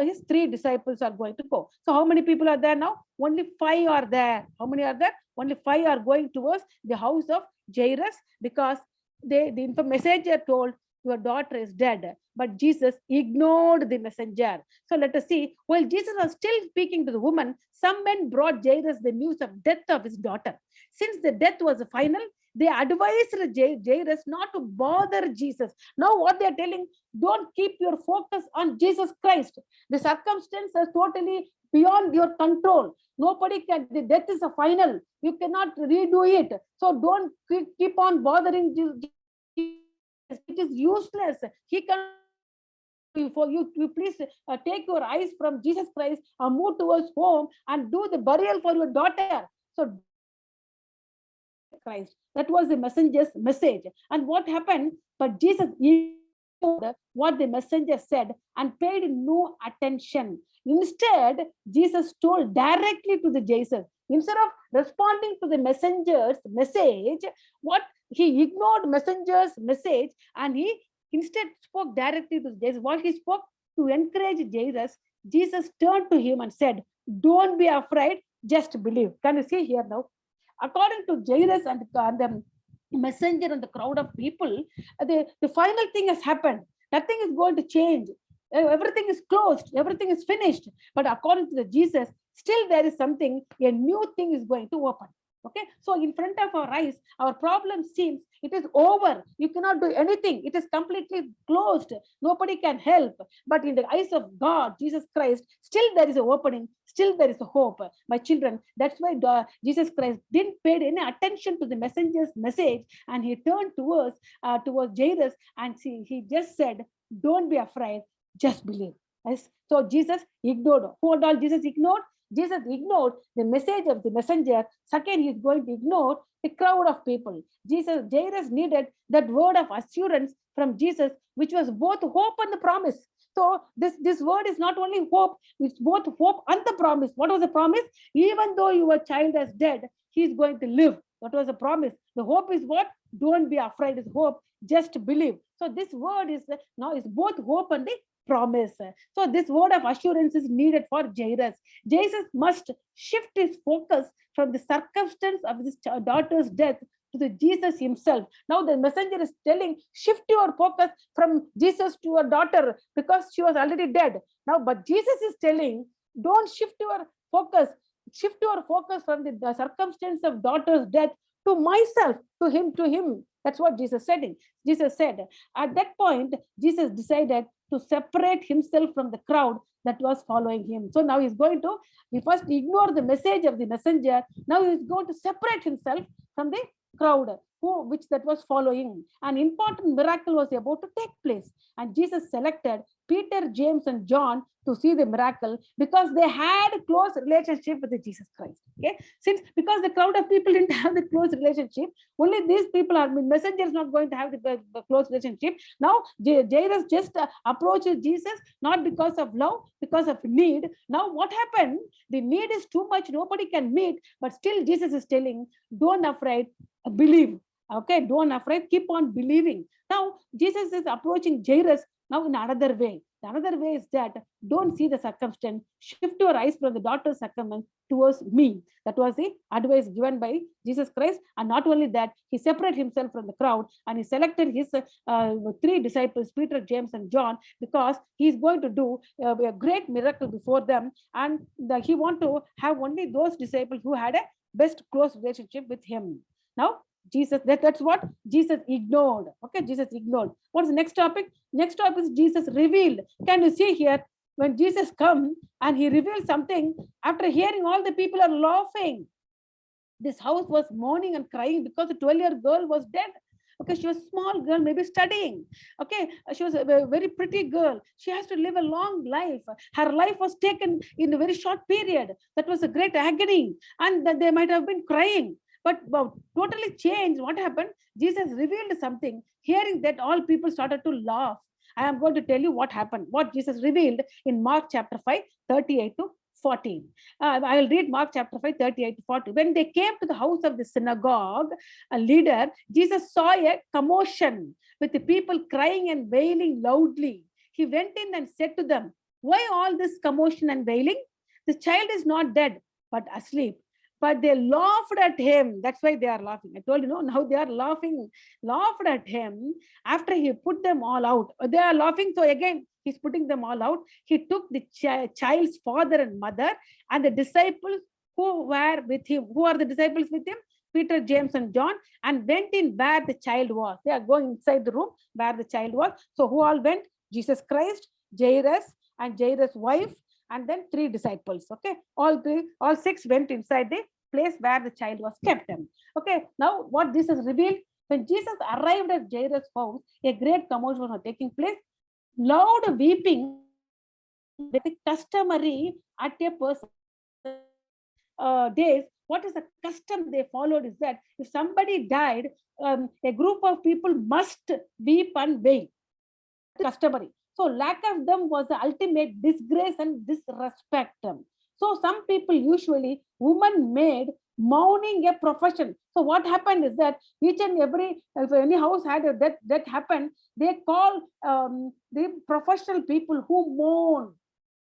his three disciples are going to go. So how many people are there now? Only 5 are there. How many are there? Only 5 are going towards the house of Jairus, because the messenger told your daughter is dead, but Jesus ignored the messenger. So let us see. While Jesus was still speaking to the woman, some men brought Jairus the news of death of his daughter. Since the death was final, they advised Jairus not to bother Jesus. Now what they are telling, don't keep your focus on Jesus Christ. The circumstance is totally beyond your control. Nobody can, the death is a final. You cannot redo it. So don't keep on bothering Jesus. It is useless. He can, for you please take your eyes from Jesus Christ and move towards home and do the burial for your daughter. So Christ, that was the messenger's message. And what happened? But Jesus ignored what the messenger said and paid no attention. Instead, Jesus told directly to the Jesus. Instead of responding to the messenger's message, what he ignored messenger's message and he instead spoke directly to Jesus. What he spoke to encourage Jairus, Jesus turned to him and said, don't be afraid, just believe. Can you see here now? According to Jairus and messenger and the crowd of people, the final thing has happened. Nothing is going to change. Everything is closed. Everything is finished. But according to the Jesus, still there is something, a new thing is going to open. Okay, so in front of our eyes, our problem seems it is over. You cannot do anything. It is completely closed. Nobody can help. But in the eyes of God, Jesus Christ, still there is an opening. Still there is a hope. My children, that's why Jesus Christ didn't pay any attention to the messenger's message, and he turned towards Jairus, and he just said, "Don't be afraid, just believe." Yes. So Jesus ignored. What all Jesus ignored? Jesus ignored the message of the messenger. Second, he is going to ignore the crowd of people. Jairus needed that word of assurance from Jesus, which was both hope and the promise. So this word is not only hope, it's both hope and the promise. What was the promise? Even though your child is dead, he is going to live. That was the promise. The hope is what? Don't be afraid. Is hope. Just believe. So this word is now is both hope and the promise. So this word of assurance is needed for Jairus. Jesus must shift his focus from the circumstance of his daughter's death to the Jesus himself. Now the messenger is telling, shift your focus from Jesus to your daughter because she was already dead. Now, but Jesus is telling, don't shift your focus. Shift your focus from the circumstance of daughter's death to myself, to him. That's what Jesus said. Jesus said. At that point, Jesus decided to separate himself from the crowd that was following him. So now he first ignored the message of the messenger. Now he's going to separate himself from the crowd which that was following. An important miracle was about to take place, and Jesus selected Peter, James, and John to see the miracle because they had a close relationship with Jesus Christ. Okay, because the crowd of people didn't have the close relationship, only these people are messengers not going to have the close relationship. Now Jairus just approaches Jesus not because of love, because of need. Now what happened? The need is too much, nobody can meet, but still Jesus is telling, don't afraid, believe. Okay, don't afraid, keep on believing. Now Jesus is approaching Jairus now in another way. The another way is that don't see the circumstance, shift your eyes from the daughter's circumstance towards me. That was the advice given by Jesus Christ. And not only that, he separated himself from the crowd and he selected his three disciples, Peter, James, and John, because he's going to do a great miracle before them. And he want to have only those disciples who had a best close relationship with him. Now, Jesus, that's what Jesus ignored. Okay, Jesus ignored. What's the next topic? Next topic is Jesus revealed. Can you see here? When Jesus come and he revealed something, after hearing all the people are laughing. This house was mourning and crying because the 12-year girl was dead. Okay, she was a small girl, maybe studying. Okay, she was a very pretty girl. She has to live a long life. Her life was taken in a very short period. That was a great agony. And they might have been crying. But totally changed. What happened? Jesus revealed something. Hearing that, all people started to laugh. I am going to tell you what happened, what Jesus revealed in Mark chapter 5, 38 to 14. I will read Mark chapter 5, 38 to 40. When they came to the house of the synagogue, a leader, Jesus saw a commotion with the people crying and wailing loudly. He went in and said to them, why all this commotion and wailing? The child is not dead, but asleep. But they laughed at him. That's why they are laughing. I told you, no, now they are laughing, laughed at him after he put them all out. They are laughing. So again, he's putting them all out. He took the child's father and mother and the disciples who were with him. Who are the disciples with him? Peter, James, and John, and went in where the child was. They are going inside the room where the child was. So who all went? Jesus Christ, Jairus, and Jairus' wife, and then three disciples. Okay, all six went inside the place where the child was kept. Okay, now what Jesus revealed, when Jesus arrived at Jairus' house, a great commotion was taking place. Loud weeping, the customary at a person days. What is the custom they followed is that if somebody died, a group of people must weep and wail. Customary. So lack of them was the ultimate disgrace and disrespect. So some people, usually women, made mourning a profession. So what happened is that each and every, if any house had a death happened, they call the professional people who mourn.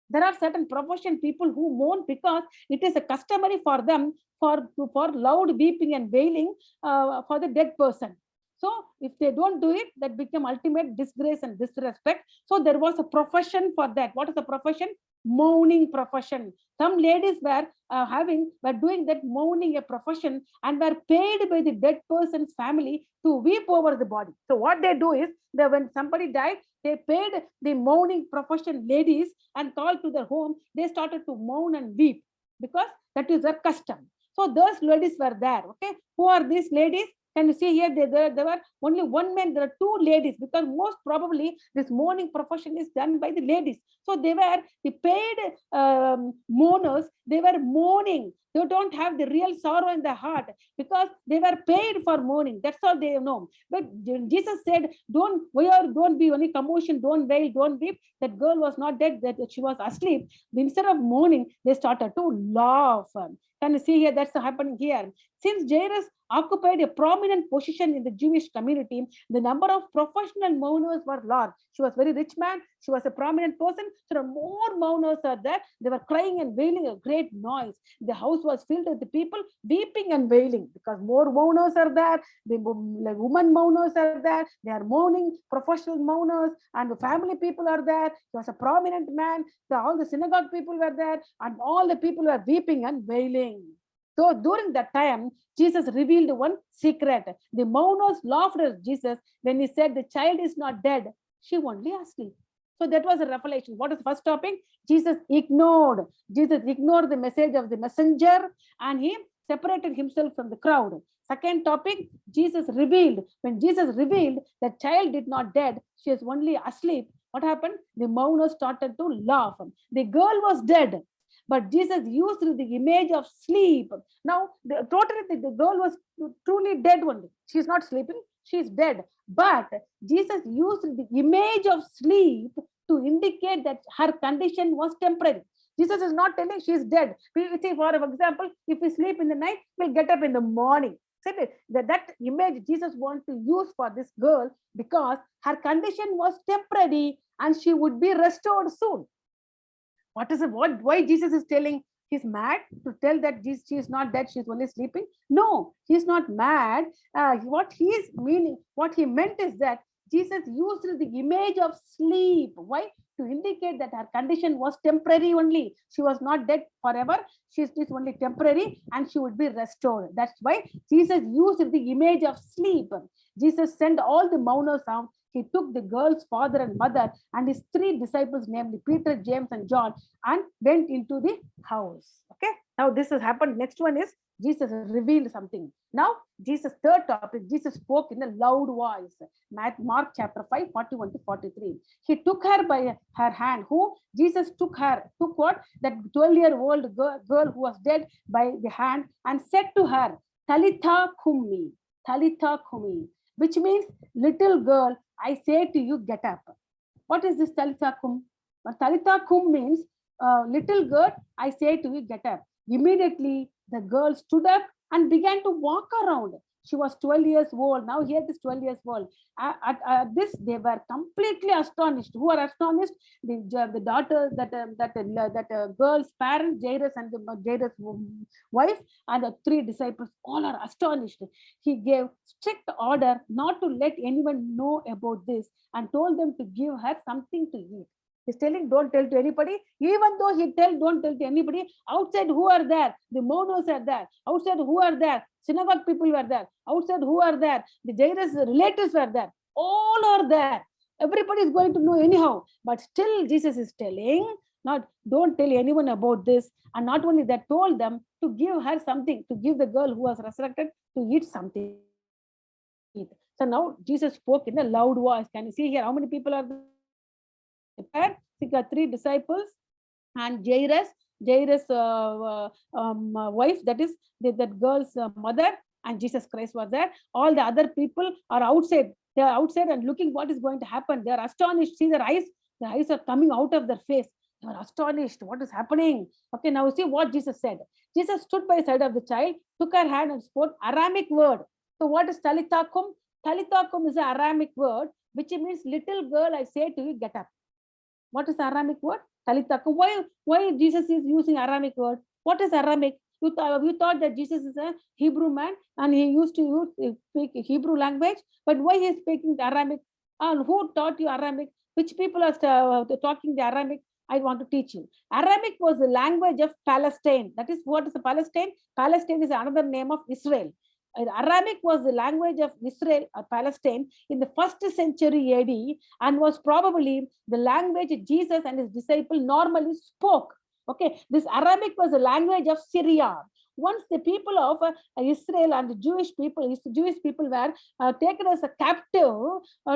There are certain profession people who mourn because it is a customary for them for loud weeping and wailing for the dead person. So if they don't do it, that become ultimate disgrace and disrespect. So there was a profession for that. What is the profession? Mourning profession. Some ladies were doing that mourning a profession and were paid by the dead person's family to weep over the body. So what they do is that when somebody died, they paid the mourning profession ladies and called to their home. They started to mourn and weep because that is their custom. So those ladies were there. Okay, who are these ladies? Can you see here? There were only one man. There are two ladies because most probably this mourning profession is done by the ladies. So they were the paid mourners. They were mourning. They don't have the real sorrow in their heart because they were paid for mourning. That's all they know. But Jesus said, "Don't be any commotion. Don't wail. Don't weep. That girl was not dead. That she was asleep." Instead of mourning, they started to laugh. Can you see here? That's happening here. Since Jairus occupied a prominent position in the Jewish community, the number of professional mourners were large. She was a very rich man. She was a prominent person. So more mourners are there. They were crying and wailing a great noise. The house was filled with the people weeping and wailing because more mourners are there. The women mourners are there. They are mourning, professional mourners, and the family people are there. He was a prominent man. All the synagogue people were there, and all the people were weeping and wailing. So during that time, Jesus revealed one secret. The mourners laughed at Jesus when he said the child is not dead, she only asleep. So that was a revelation. What is the first topic? Jesus ignored the message of the messenger and he separated himself from the crowd. Second topic, Jesus revealed. When Jesus revealed the child did not dead, she is only asleep. What happened? The mourners started to laugh. The girl was dead. But Jesus used the image of sleep. Now, the girl was truly dead only. She's not sleeping, she's dead. But Jesus used the image of sleep to indicate that her condition was temporary. Jesus is not telling she's dead. We see, for example, if we sleep in the night, we'll get up in the morning. That image Jesus wants to use for this girl because her condition was temporary and she would be restored soon. Why Jesus is telling? He's mad to tell that she is not dead, she's only sleeping? No, he's not mad. What he meant is that Jesus used the image of sleep. Why? To indicate that her condition was temporary only. She was not dead forever. She is only temporary and she would be restored. That's why Jesus used the image of sleep. Jesus sent all the mourners out. He took the girl's father and mother and his three disciples, namely Peter, James, and John, and went into the house. Okay. Now this has happened. Next one is Jesus revealed something. Now, Jesus' third topic, Jesus spoke in a loud voice. Mark chapter 5, 41 to 43. He took her by her hand. Who? Jesus took what? That 12-year-old girl who was dead by the hand and said to her, Talitha Kumi, Talitha Kumi, which means, little girl, I say to you, get up. What is this Talitha Kum? Talitha Kum means, little girl, I say to you, get up. Immediately, the girl stood up and began to walk around. She was 12 years old. Now here this 12 years old. At this, they were completely astonished. Who are astonished? The daughter, that girl's parents, Jairus and Jairus' wife, and the three disciples, all are astonished. He gave strict order not to let anyone know about this and told them to give her something to eat. He's telling, don't tell to anybody. Even though he don't tell to anybody. Outside, who are there? The mourners are there. Outside, who are there? Synagogue people were there. Outside, who are there? The Jairus relatives were there. All are there. Everybody is going to know anyhow. But still, Jesus is telling, don't tell anyone about this. And not only that, told them to give her something, to give the girl who was resurrected to eat something. So now Jesus spoke in a loud voice. Can you see here how many people are there? Three disciples and Jairus' wife, that is that girl's mother, and Jesus Christ was there. All the other people are outside. They are outside and looking what is going to happen. They are astonished. See their eyes. The eyes are coming out of their face. They are astonished. What is happening? Okay, now see what Jesus said. Jesus stood by the side of the child, took her hand and spoke Aramic word. So what is Talitha Kum? Talitha Kum is an Aramic word which means, little girl, I say to you, get up. What is the Aramic word? Talitha kum. Why Jesus is using Aramic word? What is Aramic? You thought that Jesus is a Hebrew man and he used to speak Hebrew language, but why he is speaking Aramic? And who taught you Aramic? Which people are talking the Aramic? I want to teach you. Aramic was the language of Palestine. That is, what is the Palestine? Palestine is another name of Israel. Aramic was the language of Israel or Palestine in the first century AD and was probably the language Jesus and his disciple normally spoke. Okay, this Aramic was the language of Syria. Once the people of Israel and the Jewish people were taken as a captive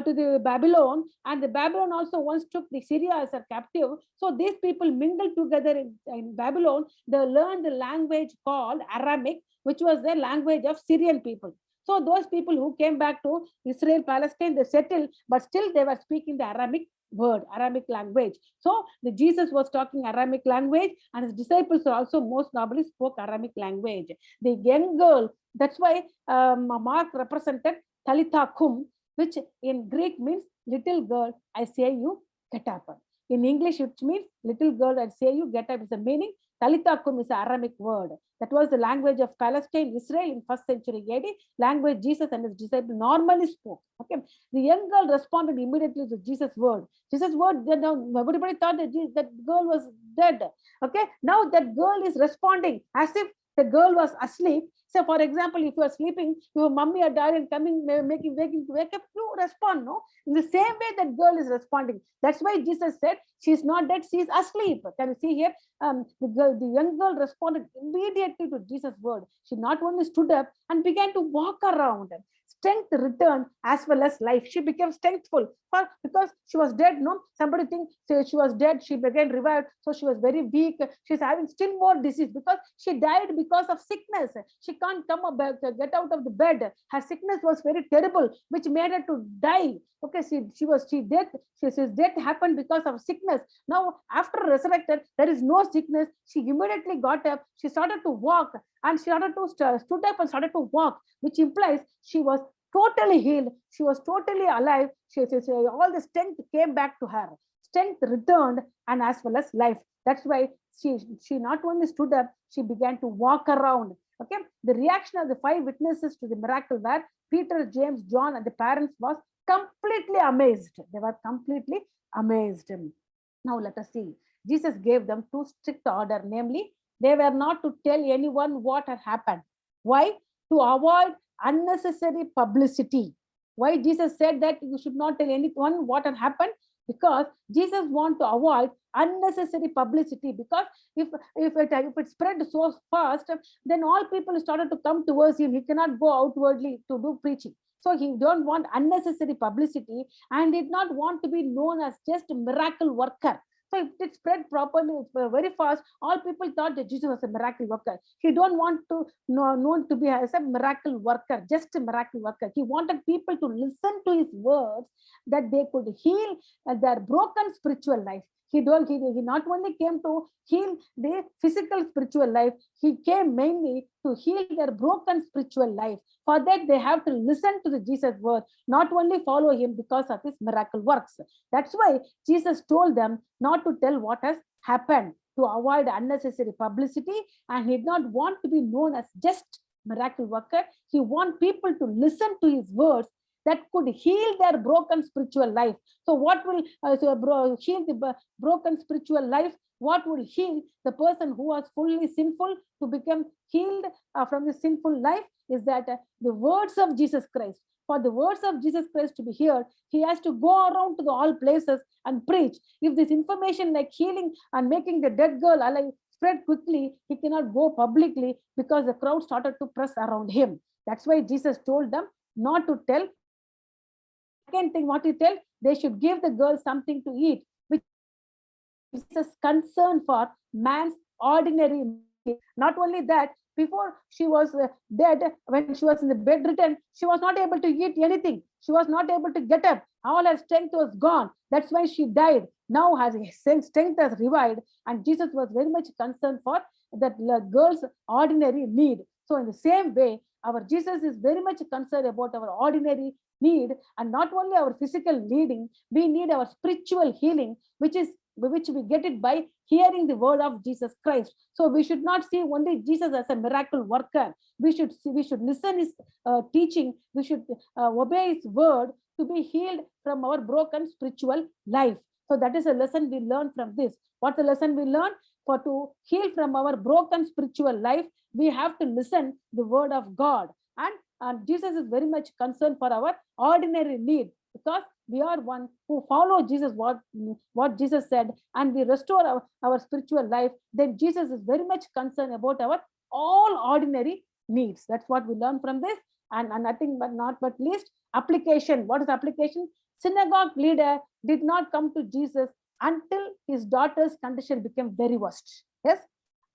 to the Babylon, and the Babylon also once took the Syria as a captive. So these people mingled together in Babylon. They learned the language called Aramic, which was the language of Syrian people. So those people who came back to Israel, Palestine, they settled, but still they were speaking the Aramic word, Aramic language. So the Jesus was talking Aramic language, and his disciples also most normally spoke Aramic language. The young girl, that's why Mark represented Talitha kum, which in Greek means little girl, I say you, get up. In English, it means little girl, I say you, get up is the meaning. Talitha kum is an Aramic word. That was the language of Palestine, Israel in first century AD, language Jesus and his disciples normally spoke. Okay, the young girl responded immediately to Jesus' word. Jesus' word, then everybody thought that that girl was dead. Okay, now that girl is responding as if the girl was asleep. So, for example, if you are sleeping, your mummy or dad and coming, wake up, you respond, no? In the same way, that girl is responding. That's why Jesus said, she's not dead, she's asleep. Can you see here? The young girl responded immediately to Jesus' word. She not only stood up and began to walk around. Strength returned as well as life. She became strengthful because she was dead. No, somebody thinks she was dead. She began revived, so she was very weak. She's having still more disease because she died because of sickness. She can't come up, get out of the bed. Her sickness was very terrible, which made her to die. Okay, she's death happened because of sickness. Now, after resurrected, there is no sickness. She immediately got up. She started to walk, and she started to stood up and started to walk, which implies she was totally healed. She was totally alive. All the strength came back to her. Strength returned, and as well as life. That's why she not only stood up, she began to walk around. Okay, the reaction of the 5 witnesses to the miracle were Peter, James, John, and the parents was completely amazed. They were completely amazed. Now let us see. Jesus gave them 2 strict orders, namely, they were not to tell anyone what had happened. Why? To avoid unnecessary publicity. Why Jesus said that you should not tell anyone what had happened? Because Jesus wants to avoid unnecessary publicity, because if it spread so fast, then all people started to come towards him. He cannot go outwardly to do preaching. So he don't want unnecessary publicity and did not want to be known as just a miracle worker. So if it spread properly, very fast, all people thought that Jesus was a miracle worker. He don't want to known to be as a miracle worker, just a miracle worker. He wanted people to listen to his words, that they could heal their broken spiritual life. He not only came to heal their physical spiritual life, he came mainly to heal their broken spiritual life. For that, they have to listen to the Jesus word, not only follow him because of his miracle works. That's why Jesus told them not to tell what has happened, to avoid unnecessary publicity, and he did not want to be known as just miracle worker. He want people to listen to his words that could heal their broken spiritual life. So what will heal the broken spiritual life? What will heal the person who was fully sinful to become healed from the sinful life is that the words of Jesus Christ. For the words of Jesus Christ to be heard, he has to go around to all places and preach. If this information like healing and making the dead girl alive spread quickly, he cannot go publicly because the crowd started to press around him. That's why Jesus told them not to tell. Second thing, what he tell? They should give the girl something to eat, which is a concern for man's ordinary need. Not only that, before she was dead, when she was in the bedridden, she was not able to eat anything. She was not able to get up. All her strength was gone. That's why she died. Now her strength has revived, and Jesus was very much concerned for that girl's ordinary need. So in the same way, our Jesus is very much concerned about our ordinary need, and not only our physical needing, we need our spiritual healing, which is which we get it by hearing the word of Jesus Christ. So we should not see only Jesus as a miracle worker. We should listen his teaching. We should obey his word to be healed from our broken spiritual life. So that is a lesson we learn from this. What's the lesson we learn? For to heal from our broken spiritual life, we have to listen the word of God. And Jesus is very much concerned for our ordinary need, because we are one who follow Jesus, what Jesus said, and we restore our spiritual life. Then Jesus is very much concerned about our all ordinary needs. That's what we learn from this. And I think, but not but least, application. What is application? Synagogue leader did not come to Jesus until his daughter's condition became very worst. Yes,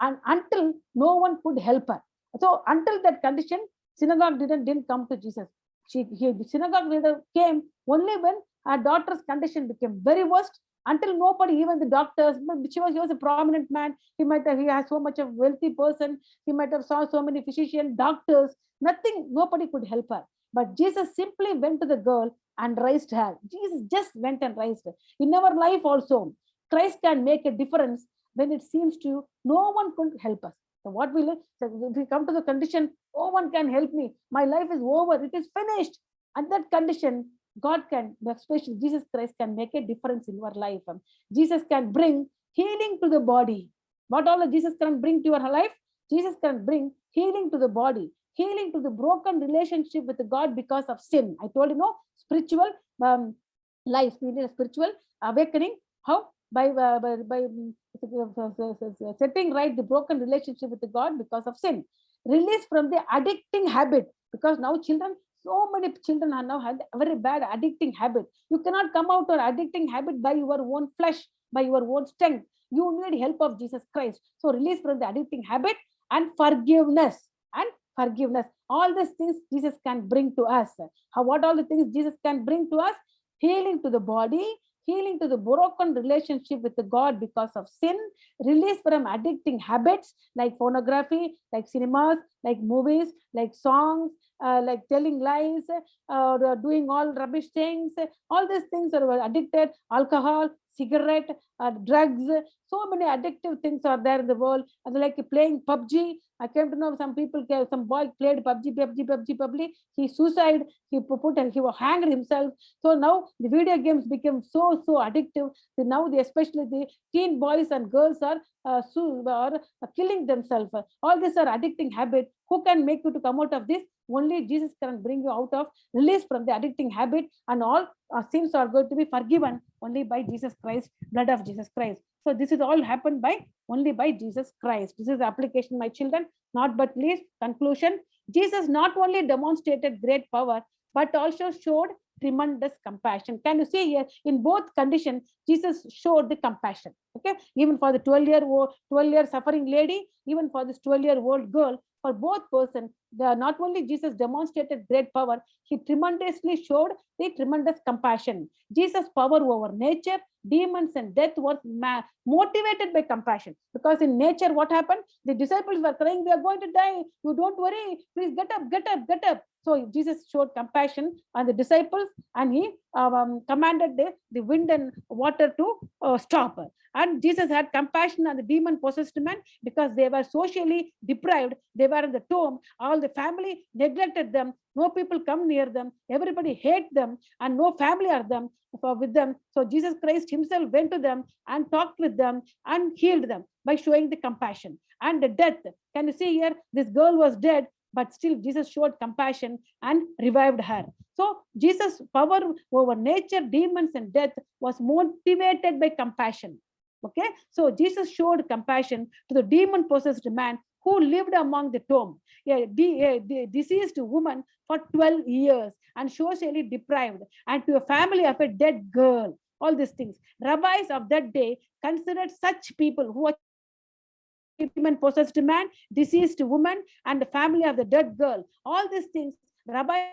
and until no one could help her. So until that condition, synagogue didn't come to Jesus. The synagogue leader came only when her daughter's condition became very worst. Until nobody, even the doctors, he was a prominent man. He has so much of wealthy person. He might have saw so many physicians, doctors. Nobody could help her. But Jesus simply went to the girl and raised her. Jesus just went and raised her. In our life also, Christ can make a difference when it seems to you no one could help us. So what we look, if we come to the condition, no one can help me. My life is over. It is finished. At that condition, God can, especially Jesus Christ, can make a difference in your life. Jesus can bring healing to the body. What all Jesus can bring to your life? Jesus can bring healing to the body, healing to the broken relationship with God because of sin. I told you, no, spiritual life. We need a spiritual awakening. How? By setting right the broken relationship with God because of sin. Release from the addicting habit, because now so many children are now had a very bad addicting habit. You cannot come out of addicting habit by your own flesh, by your own strength. You need help of Jesus Christ. So release from the addicting habit, and forgiveness. All these things Jesus can bring to us. What all the things Jesus can bring to us? Healing to the body, healing to the broken relationship with the God because of sin, release from addicting habits like pornography, like cinemas, like movies, like songs, like telling lies, doing all rubbish things. All these things are addicted. Alcohol, cigarette, drugs. So many addictive things are there in the world. And like playing PUBG. I came to know some boy played PUBG. He suicide. He hanged himself. So now the video games became so addictive. So now especially the teen boys and girls are killing themselves. All these are addicting habits. Who can make you to come out of this? Only Jesus can bring you out of, release from the addicting habit, and all sins are going to be forgiven only by Jesus Christ, blood of Jesus Christ. So this is all happened only by Jesus Christ. This is the application, my children. Not but least, conclusion. Jesus not only demonstrated great power, but also showed tremendous compassion. Can you see here? In both conditions, Jesus showed the compassion. Okay, even for the 12-year suffering lady, even for this 12-year-old girl, for both persons, not only Jesus demonstrated great power, he tremendously showed the tremendous compassion. Jesus' power over nature, demons, and death was motivated by compassion. Because in nature, what happened? The disciples were crying, "We are going to die. You don't worry. Please get up, get up, get up." So Jesus showed compassion on the disciples, and he commanded the wind and water to stop. And Jesus had compassion on the demon-possessed man, because they were socially deprived. They were in the tomb. All the family neglected them. No people come near them. Everybody hate them, and no family are with them. So Jesus Christ himself went to them and talked with them and healed them by showing the compassion. And the death, can you see here? This girl was dead, but still Jesus showed compassion and revived her. So Jesus' power over nature, demons, and death was motivated by compassion. Okay, so Jesus showed compassion to the demon-possessed man who lived among the tomb, a deceased woman for 12 years and socially deprived, and to a family of a dead girl. All these things. Rabbis of that day considered such people who are demon-possessed man, deceased woman, and the family of the dead girl. All these things, rabbis,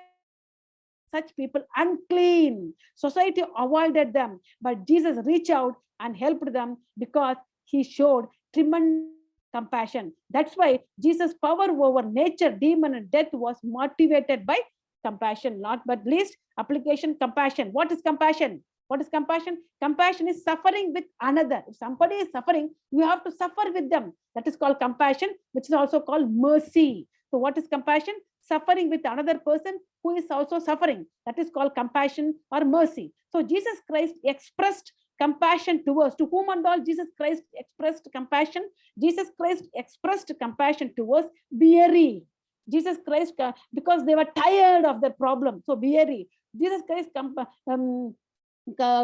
such people unclean. Society avoided them, but Jesus reached out and helped them because he showed tremendous compassion. That's why Jesus' power over nature, demon, and death was motivated by compassion. Not but least, application compassion. What is compassion? What is compassion? Compassion is suffering with another. If somebody is suffering, you have to suffer with them. That is called compassion, which is also called mercy. So what is compassion? Suffering with another person who is also suffering. That is called compassion or mercy. So Jesus Christ expressed compassion towards, to whom and all Jesus Christ expressed compassion? Jesus Christ expressed compassion towards weary. Jesus Christ, because they were tired of their problem, so weary. Jesus Christ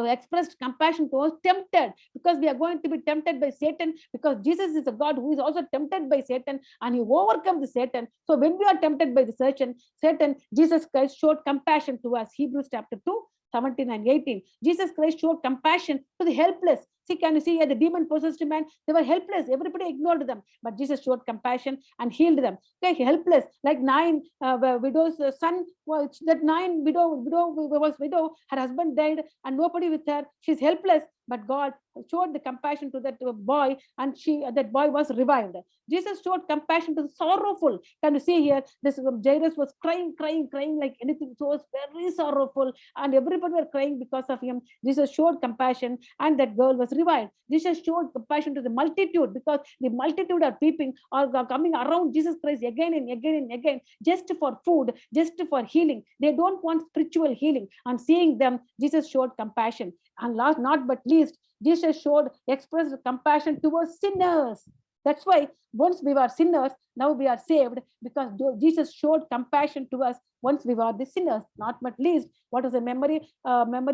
expressed compassion towards tempted, because we are going to be tempted by Satan, because Jesus is a God who is also tempted by Satan, and he overcome the Satan. So when we are tempted by the Satan, Jesus Christ showed compassion to us. Hebrews chapter 2, 17 and 18. Jesus Christ showed compassion to the helpless. See, can you see here the demon possessed man? They were helpless. Everybody ignored them. But Jesus showed compassion and healed them. Okay, helpless. Like 9 widows' son, that 9 was widow. Her husband died and nobody with her. She's helpless. But God showed the compassion to that boy, and that boy was revived. Jesus showed compassion to the sorrowful. Can you see here? This Jairus was crying like anything. So was very sorrowful, and everybody were crying because of him. Jesus showed compassion, and that girl was revived. Jesus showed compassion to the multitude, because the multitude are peeping or coming around Jesus Christ again and again and again, just for food, just for healing. They don't want spiritual healing. And seeing them, Jesus showed compassion. And last, not but least, Jesus expressed compassion towards sinners. That's why once we were sinners, now we are saved, because Jesus showed compassion to us once we were the sinners. Not but least, what is the memory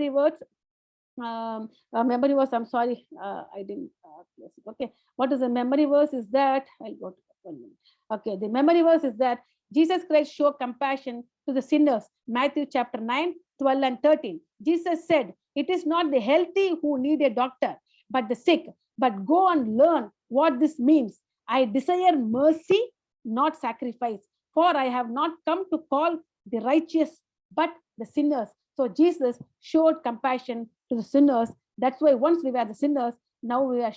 words? Memory verse, I'm sorry, I didn't okay. What is the memory verse? Is that, I'll go to 1 minute. Okay, the memory verse is that Jesus Christ showed compassion to the sinners. Matthew chapter 9, 12 and 13. Jesus said, "It is not the healthy who need a doctor, but the sick. But go and learn what this means. I desire mercy, not sacrifice. For I have not come to call the righteous, but the sinners." So Jesus showed compassion to the sinners. That's why once we were the sinners, now we are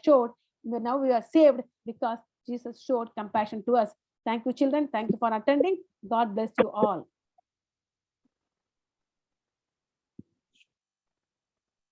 saved, because Jesus showed compassion to us. Thank you, children. Thank you for attending. God bless you all.